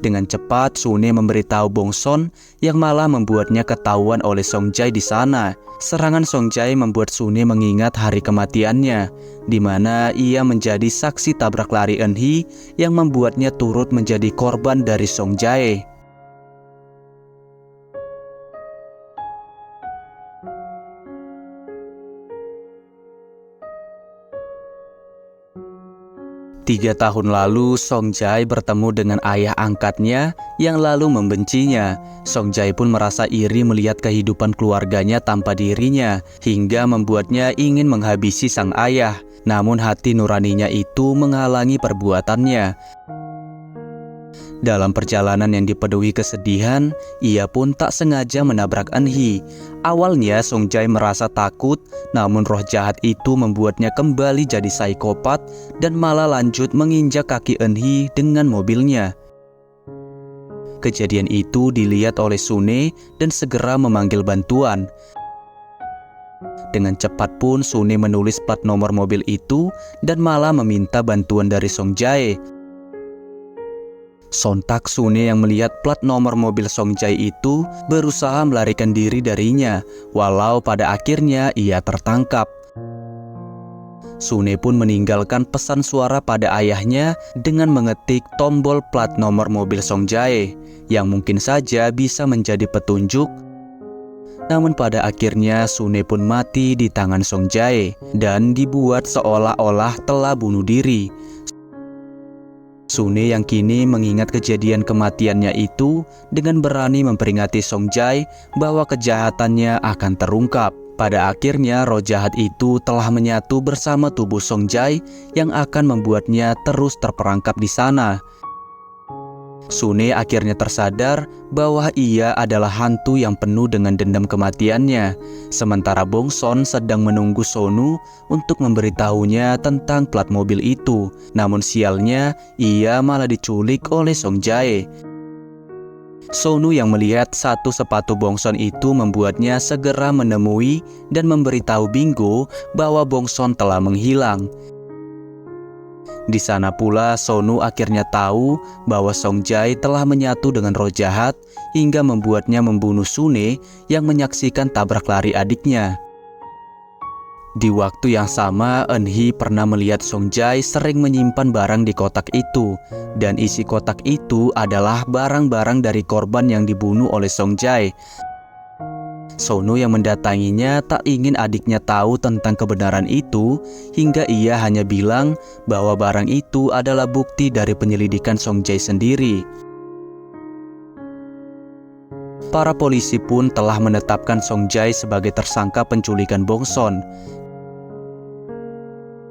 Dengan cepat, Sune memberitahu Bongson yang malah membuatnya ketahuan oleh Songjai di sana. Serangan Songjai membuat Sune mengingat hari kematiannya, di mana ia menjadi saksi tabrak lari Eunhee yang membuatnya turut menjadi korban dari Songjai. Tiga tahun lalu, Songjai bertemu dengan ayah angkatnya yang lalu membencinya. Songjai pun merasa iri melihat kehidupan keluarganya tanpa dirinya, hingga membuatnya ingin menghabisi sang ayah. Namun hati nuraninya itu menghalangi perbuatannya. Dalam perjalanan yang dipenuhi kesedihan, ia pun tak sengaja menabrak Eunhee. Awalnya Songjai merasa takut, namun roh jahat itu membuatnya kembali jadi psikopat dan malah lanjut menginjak kaki Eunhee dengan mobilnya. Kejadian itu dilihat oleh Sune dan segera memanggil bantuan. Dengan cepat pun Sune menulis plat nomor mobil itu dan malah meminta bantuan dari Songjai. Sontak Sune yang melihat plat nomor mobil Songjai itu berusaha melarikan diri darinya, walau pada akhirnya ia tertangkap. Sune pun meninggalkan pesan suara pada ayahnya dengan mengetik tombol plat nomor mobil Songjai, yang mungkin saja bisa menjadi petunjuk. Namun pada akhirnya Sune pun mati di tangan Songjai dan dibuat seolah-olah telah bunuh diri. Sune yang kini mengingat kejadian kematiannya itu dengan berani memperingati Songjai bahwa kejahatannya akan terungkap. Pada akhirnya roh jahat itu telah menyatu bersama tubuh Songjai yang akan membuatnya terus terperangkap di sana. Sune akhirnya tersadar bahwa ia adalah hantu yang penuh dengan dendam kematiannya. Sementara Bongson sedang menunggu Sonu untuk memberitahunya tentang plat mobil itu. Namun sialnya, ia malah diculik oleh Songjai. Sonu yang melihat satu sepatu Bongson itu membuatnya segera menemui dan memberitahu Bingo bahwa Bongson telah menghilang. Di sana pula Sonu akhirnya tahu bahwa Songjai telah menyatu dengan roh jahat hingga membuatnya membunuh Sune yang menyaksikan tabrak lari adiknya. Di waktu yang sama, Eunhee pernah melihat Songjai sering menyimpan barang di kotak itu, dan isi kotak itu adalah barang-barang dari korban yang dibunuh oleh Songjai. Sonu yang mendatanginya tak ingin adiknya tahu tentang kebenaran itu, hingga ia hanya bilang bahwa barang itu adalah bukti dari penyelidikan Songjai sendiri. Para polisi pun telah menetapkan Songjai sebagai tersangka penculikan Bongson.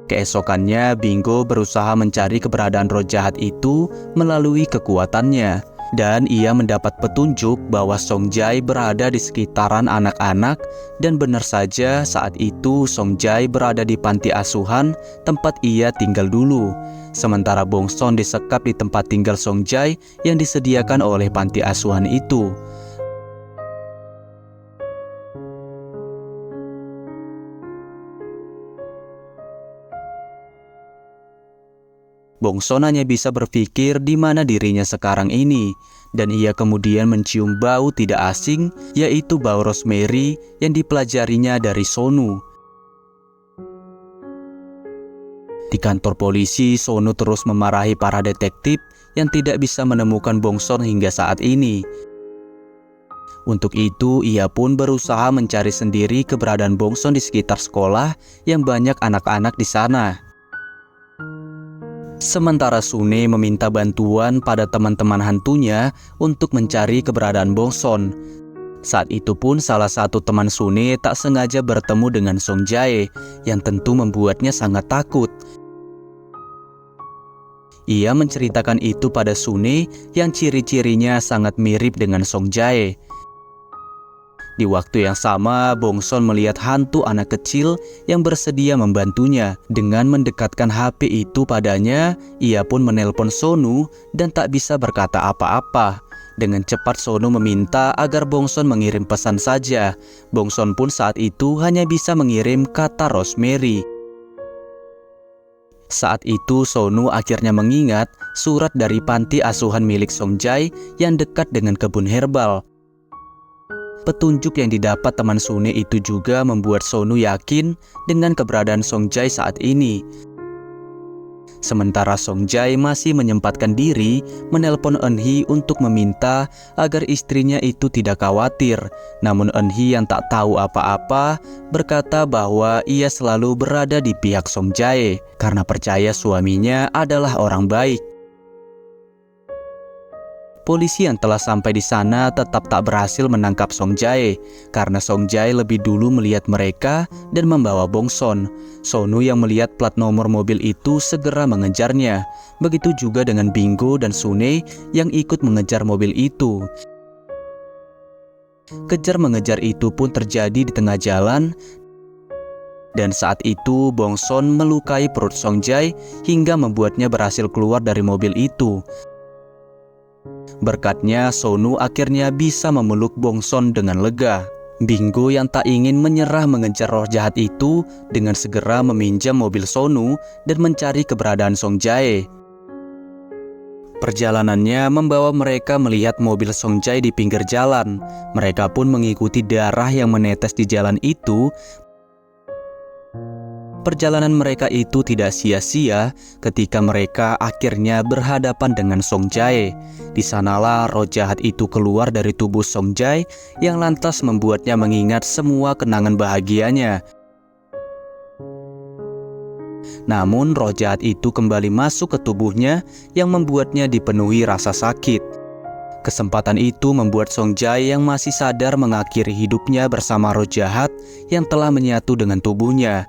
Keesokannya, Bingo berusaha mencari keberadaan roh jahat itu melalui kekuatannya. Dan ia mendapat petunjuk bahwa Songjai berada di sekitaran anak-anak, dan benar saja saat itu Songjai berada di panti asuhan tempat ia tinggal dulu. Sementara Bongson disekap di tempat tinggal Songjai yang disediakan oleh panti asuhan itu. Bongson hanya bisa berpikir di mana dirinya sekarang ini, dan ia kemudian mencium bau tidak asing, yaitu bau rosemary yang dipelajarinya dari Sonu. Di kantor polisi, Sonu terus memarahi para detektif yang tidak bisa menemukan Bongson hingga saat ini. Untuk itu, ia pun berusaha mencari sendiri keberadaan Bongson di sekitar sekolah yang banyak anak-anak di sana. Sementara Sune meminta bantuan pada teman-teman hantunya untuk mencari keberadaan Bongson. Saat itu pun salah satu teman Sune tak sengaja bertemu dengan Songjai yang tentu membuatnya sangat takut. Ia menceritakan itu pada Sune yang ciri-cirinya sangat mirip dengan Songjai. Di waktu yang sama, Bongson melihat hantu anak kecil yang bersedia membantunya. Dengan mendekatkan HP itu padanya, ia pun menelpon Sonu dan tak bisa berkata apa-apa. Dengan cepat Sonu meminta agar Bongson mengirim pesan saja. Bongson pun saat itu hanya bisa mengirim kata rosemary. Saat itu Sonu akhirnya mengingat surat dari panti asuhan milik Songjai yang dekat dengan kebun herbal. Petunjuk yang didapat teman Sune itu juga membuat Sonu yakin dengan keberadaan Songjai saat ini. Sementara Songjai masih menyempatkan diri menelpon Eunhee untuk meminta agar istrinya itu tidak khawatir. Namun Eunhee yang tak tahu apa-apa berkata bahwa ia selalu berada di pihak Songjai karena percaya suaminya adalah orang baik. Polisi yang telah sampai di sana tetap tak berhasil menangkap Songjai karena Songjai lebih dulu melihat mereka dan membawa Bongson. Sonu yang melihat plat nomor mobil itu segera mengejarnya. Begitu juga dengan Bingo dan Sune yang ikut mengejar mobil itu. Kejar-mengejar itu pun terjadi di tengah jalan. Dan saat itu Bongson melukai perut Songjai hingga membuatnya berhasil keluar dari mobil itu. Berkatnya, Sonu akhirnya bisa memeluk Bongson dengan lega. Bingo yang tak ingin menyerah mengejar roh jahat itu dengan segera meminjam mobil Sonu dan mencari keberadaan Songjai. Perjalanannya membawa mereka melihat mobil Songjai di pinggir jalan. Mereka pun mengikuti darah yang menetes di jalan itu. Perjalanan mereka itu tidak sia-sia ketika mereka akhirnya berhadapan dengan Songjai. Di sanalah roh jahat itu keluar dari tubuh Songjai yang lantas membuatnya mengingat semua kenangan bahagianya. Namun roh jahat itu kembali masuk ke tubuhnya yang membuatnya dipenuhi rasa sakit. Kesempatan itu membuat Songjai yang masih sadar mengakhiri hidupnya bersama roh jahat yang telah menyatu dengan tubuhnya.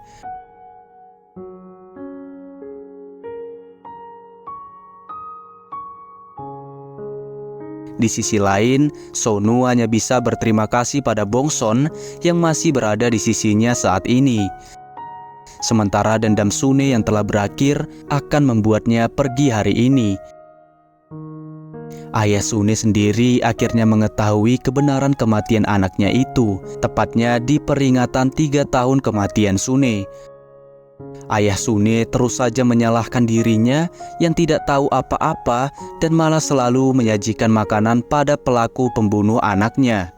Di sisi lain, Sonu hanya bisa berterima kasih pada Bongson yang masih berada di sisinya saat ini. Sementara dendam Sune yang telah berakhir akan membuatnya pergi hari ini. Ayah Sune sendiri akhirnya mengetahui kebenaran kematian anaknya itu, tepatnya di peringatan 3 tahun kematian Sune. Ayah Sune terus saja menyalahkan dirinya yang tidak tahu apa-apa dan malah selalu menyajikan makanan pada pelaku pembunuh anaknya.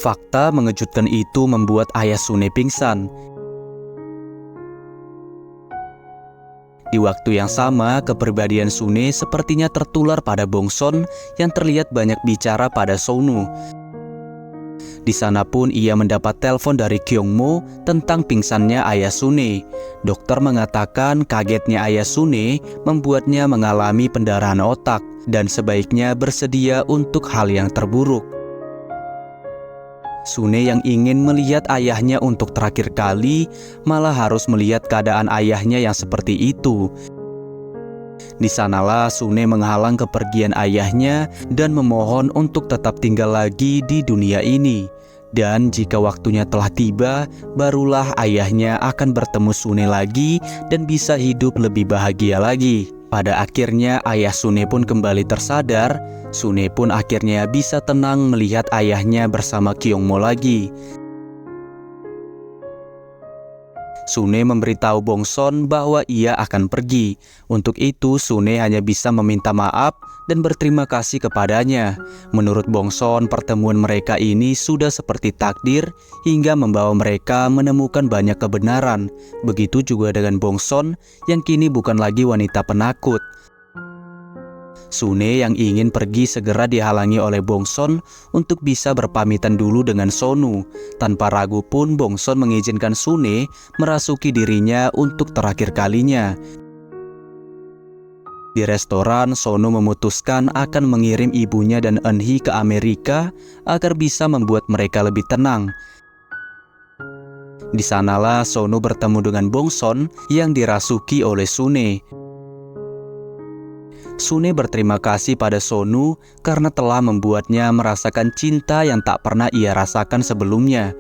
Fakta mengejutkan itu membuat ayah Sune pingsan. Di waktu yang sama, kepribadian Sune sepertinya tertular pada Bongson yang terlihat banyak bicara pada Sonu. Di sana pun ia mendapat telepon dari Kyungmo tentang pingsannya ayah Sune. Dokter mengatakan kagetnya ayah Sune membuatnya mengalami pendarahan otak dan sebaiknya bersedia untuk hal yang terburuk. Sune yang ingin melihat ayahnya untuk terakhir kali malah harus melihat keadaan ayahnya yang seperti itu. Di sanalah Sune menghalang kepergian ayahnya dan memohon untuk tetap tinggal lagi di dunia ini. Dan jika waktunya telah tiba, barulah ayahnya akan bertemu Sune lagi dan bisa hidup lebih bahagia lagi. Pada akhirnya ayah Sune pun kembali tersadar. Sune pun akhirnya bisa tenang melihat ayahnya bersama Kyongmo lagi. Sune memberitahu Bongson bahwa ia akan pergi. Untuk itu Sune hanya bisa meminta maaf dan berterima kasih kepadanya. Menurut Bongson, pertemuan mereka ini sudah seperti takdir hingga membawa mereka menemukan banyak kebenaran. Begitu juga dengan Bongson yang kini bukan lagi wanita penakut. Sune yang ingin pergi segera dihalangi oleh Bongson untuk bisa berpamitan dulu dengan Sonu. Tanpa ragu pun Bongson mengizinkan Sune merasuki dirinya untuk terakhir kalinya. Di restoran, Sonu memutuskan akan mengirim ibunya dan Eunhee ke Amerika agar bisa membuat mereka lebih tenang. Di sanalah Sonu bertemu dengan Bongson yang dirasuki oleh Sune. Sune berterima kasih pada Sonu karena telah membuatnya merasakan cinta yang tak pernah ia rasakan sebelumnya.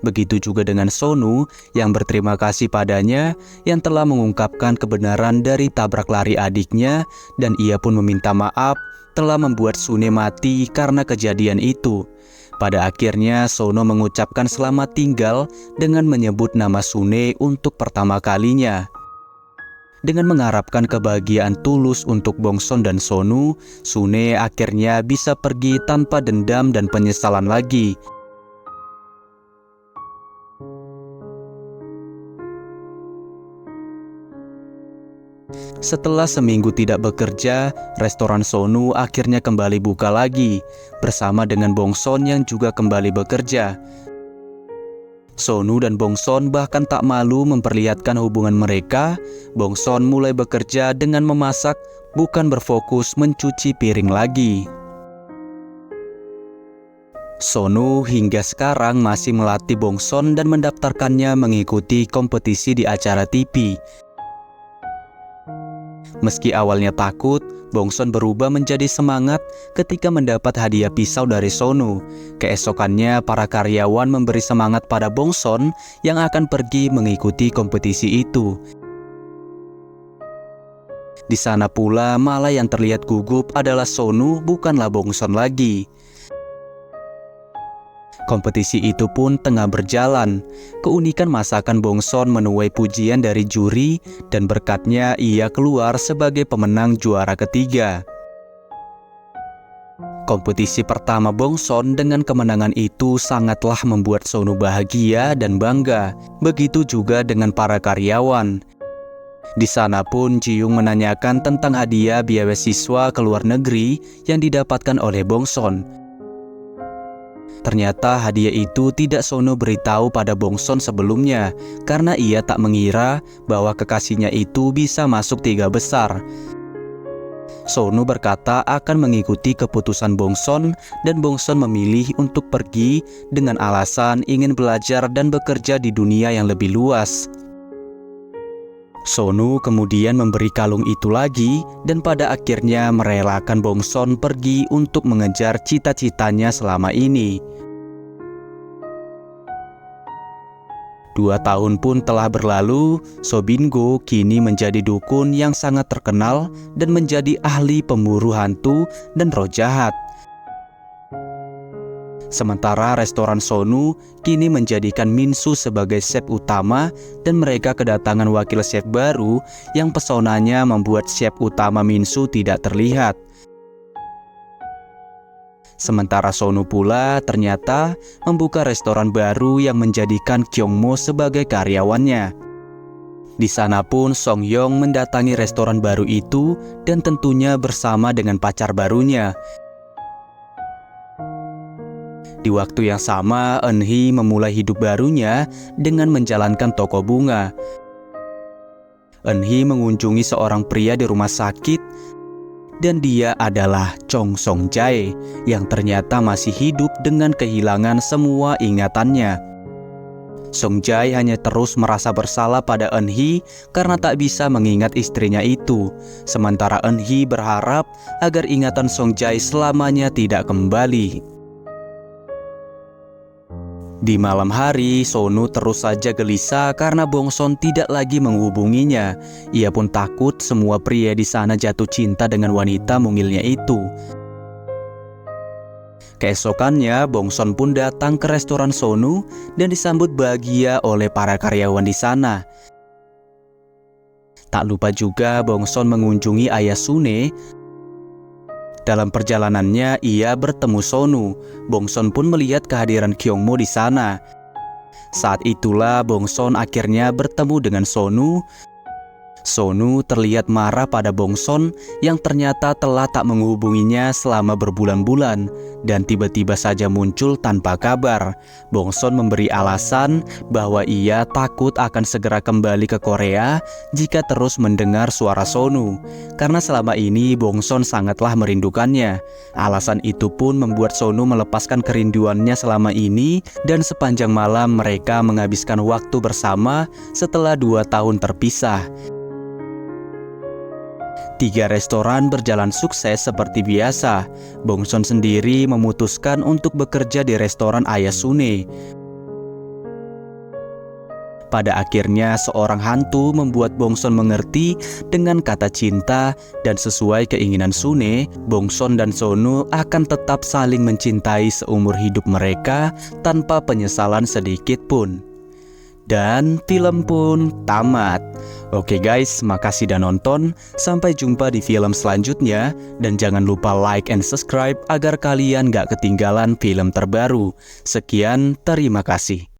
Begitu juga dengan Sonu yang berterima kasih padanya yang telah mengungkapkan kebenaran dari tabrak lari adiknya, dan ia pun meminta maaf telah membuat Sune mati karena kejadian itu. Pada akhirnya Sonu mengucapkan selamat tinggal dengan menyebut nama Sune untuk pertama kalinya. Dengan mengharapkan kebahagiaan tulus untuk Bongson dan Sonu, Sune akhirnya bisa pergi tanpa dendam dan penyesalan lagi. Setelah seminggu tidak bekerja, restoran Sonu akhirnya kembali buka lagi, bersama dengan Bongson yang juga kembali bekerja. Sonu dan Bongson bahkan tak malu memperlihatkan hubungan mereka. Bongson mulai bekerja dengan memasak, bukan berfokus mencuci piring lagi. Sonu hingga sekarang masih melatih Bongson dan mendaftarkannya mengikuti kompetisi di acara TV. Meski awalnya takut, Bongson berubah menjadi semangat ketika mendapat hadiah pisau dari Sonu. Keesokannya, para karyawan memberi semangat pada Bongson yang akan pergi mengikuti kompetisi itu. Di sana pula, malah yang terlihat gugup adalah Sonu, bukanlah Bongson lagi. Kompetisi itu pun tengah berjalan. Keunikan masakan Bongson menuai pujian dari juri dan berkatnya ia keluar sebagai pemenang juara ketiga. Kompetisi pertama Bongson dengan kemenangan itu sangatlah membuat Sonu bahagia dan bangga. Begitu juga dengan para karyawan. Di sana pun Ji-young menanyakan tentang hadiah biaya siswa ke luar negeri yang didapatkan oleh Bongson. Ternyata hadiah itu tidak Sonu beritahu pada Bongson sebelumnya, karena ia tak mengira bahwa kekasihnya itu bisa masuk 3 besar. Sonu berkata akan mengikuti keputusan Bongson, dan Bongson memilih untuk pergi dengan alasan ingin belajar dan bekerja di dunia yang lebih luas. Sonu kemudian memberi kalung itu lagi dan pada akhirnya merelakan Bongson pergi untuk mengejar cita-citanya selama ini. 2 tahun pun telah berlalu, So Bin-go kini menjadi dukun yang sangat terkenal dan menjadi ahli pemburu hantu dan roh jahat. Sementara restoran Sonu kini menjadikan Min-soo sebagai chef utama dan mereka kedatangan wakil chef baru yang pesonanya membuat chef utama Min-soo tidak terlihat. Sementara Sonu pula ternyata membuka restoran baru yang menjadikan Kyongmo sebagai karyawannya. Di sana pun Song Yong mendatangi restoran baru itu dan tentunya bersama dengan pacar barunya. Di waktu yang sama, Eunhee memulai hidup barunya dengan menjalankan toko bunga. Eunhee mengunjungi seorang pria di rumah sakit, dan dia adalah Chong Song Jae yang ternyata masih hidup dengan kehilangan semua ingatannya. Songjai hanya terus merasa bersalah pada Eunhee karena tak bisa mengingat istrinya itu. Sementara Eunhee berharap agar ingatan Songjai selamanya tidak kembali. Di malam hari, Sonu terus saja gelisah karena Bongson tidak lagi menghubunginya. Ia pun takut semua pria di sana jatuh cinta dengan wanita mungilnya itu. Keesokannya, Bongson pun datang ke restoran Sonu dan disambut bahagia oleh para karyawan di sana. Tak lupa juga Bongson mengunjungi ayah Sune. Dalam perjalanannya, ia bertemu Sonu. Bongson pun melihat kehadiran Kyungmo di sana. Saat itulah Bongson akhirnya bertemu dengan Sonu. Sonu terlihat marah pada Bongson yang ternyata telah tak menghubunginya selama berbulan-bulan dan tiba-tiba saja muncul tanpa kabar. Bongson memberi alasan bahwa ia takut akan segera kembali ke Korea jika terus mendengar suara Sonu, karena selama ini Bongson sangatlah merindukannya. Alasan itu pun membuat Sonu melepaskan kerinduannya selama ini dan sepanjang malam mereka menghabiskan waktu bersama setelah 2 tahun terpisah. 3 restoran berjalan sukses seperti biasa. Bongson sendiri memutuskan untuk bekerja di restoran ayah Sune. Pada akhirnya seorang hantu membuat Bongson mengerti dengan kata cinta, dan sesuai keinginan Sune, Bongson dan Sonu akan tetap saling mencintai seumur hidup mereka tanpa penyesalan sedikit pun. Dan film pun tamat. Oke guys, makasih udah nonton. Sampai jumpa di film selanjutnya. Dan jangan lupa like and subscribe agar kalian gak ketinggalan film terbaru. Sekian, terima kasih.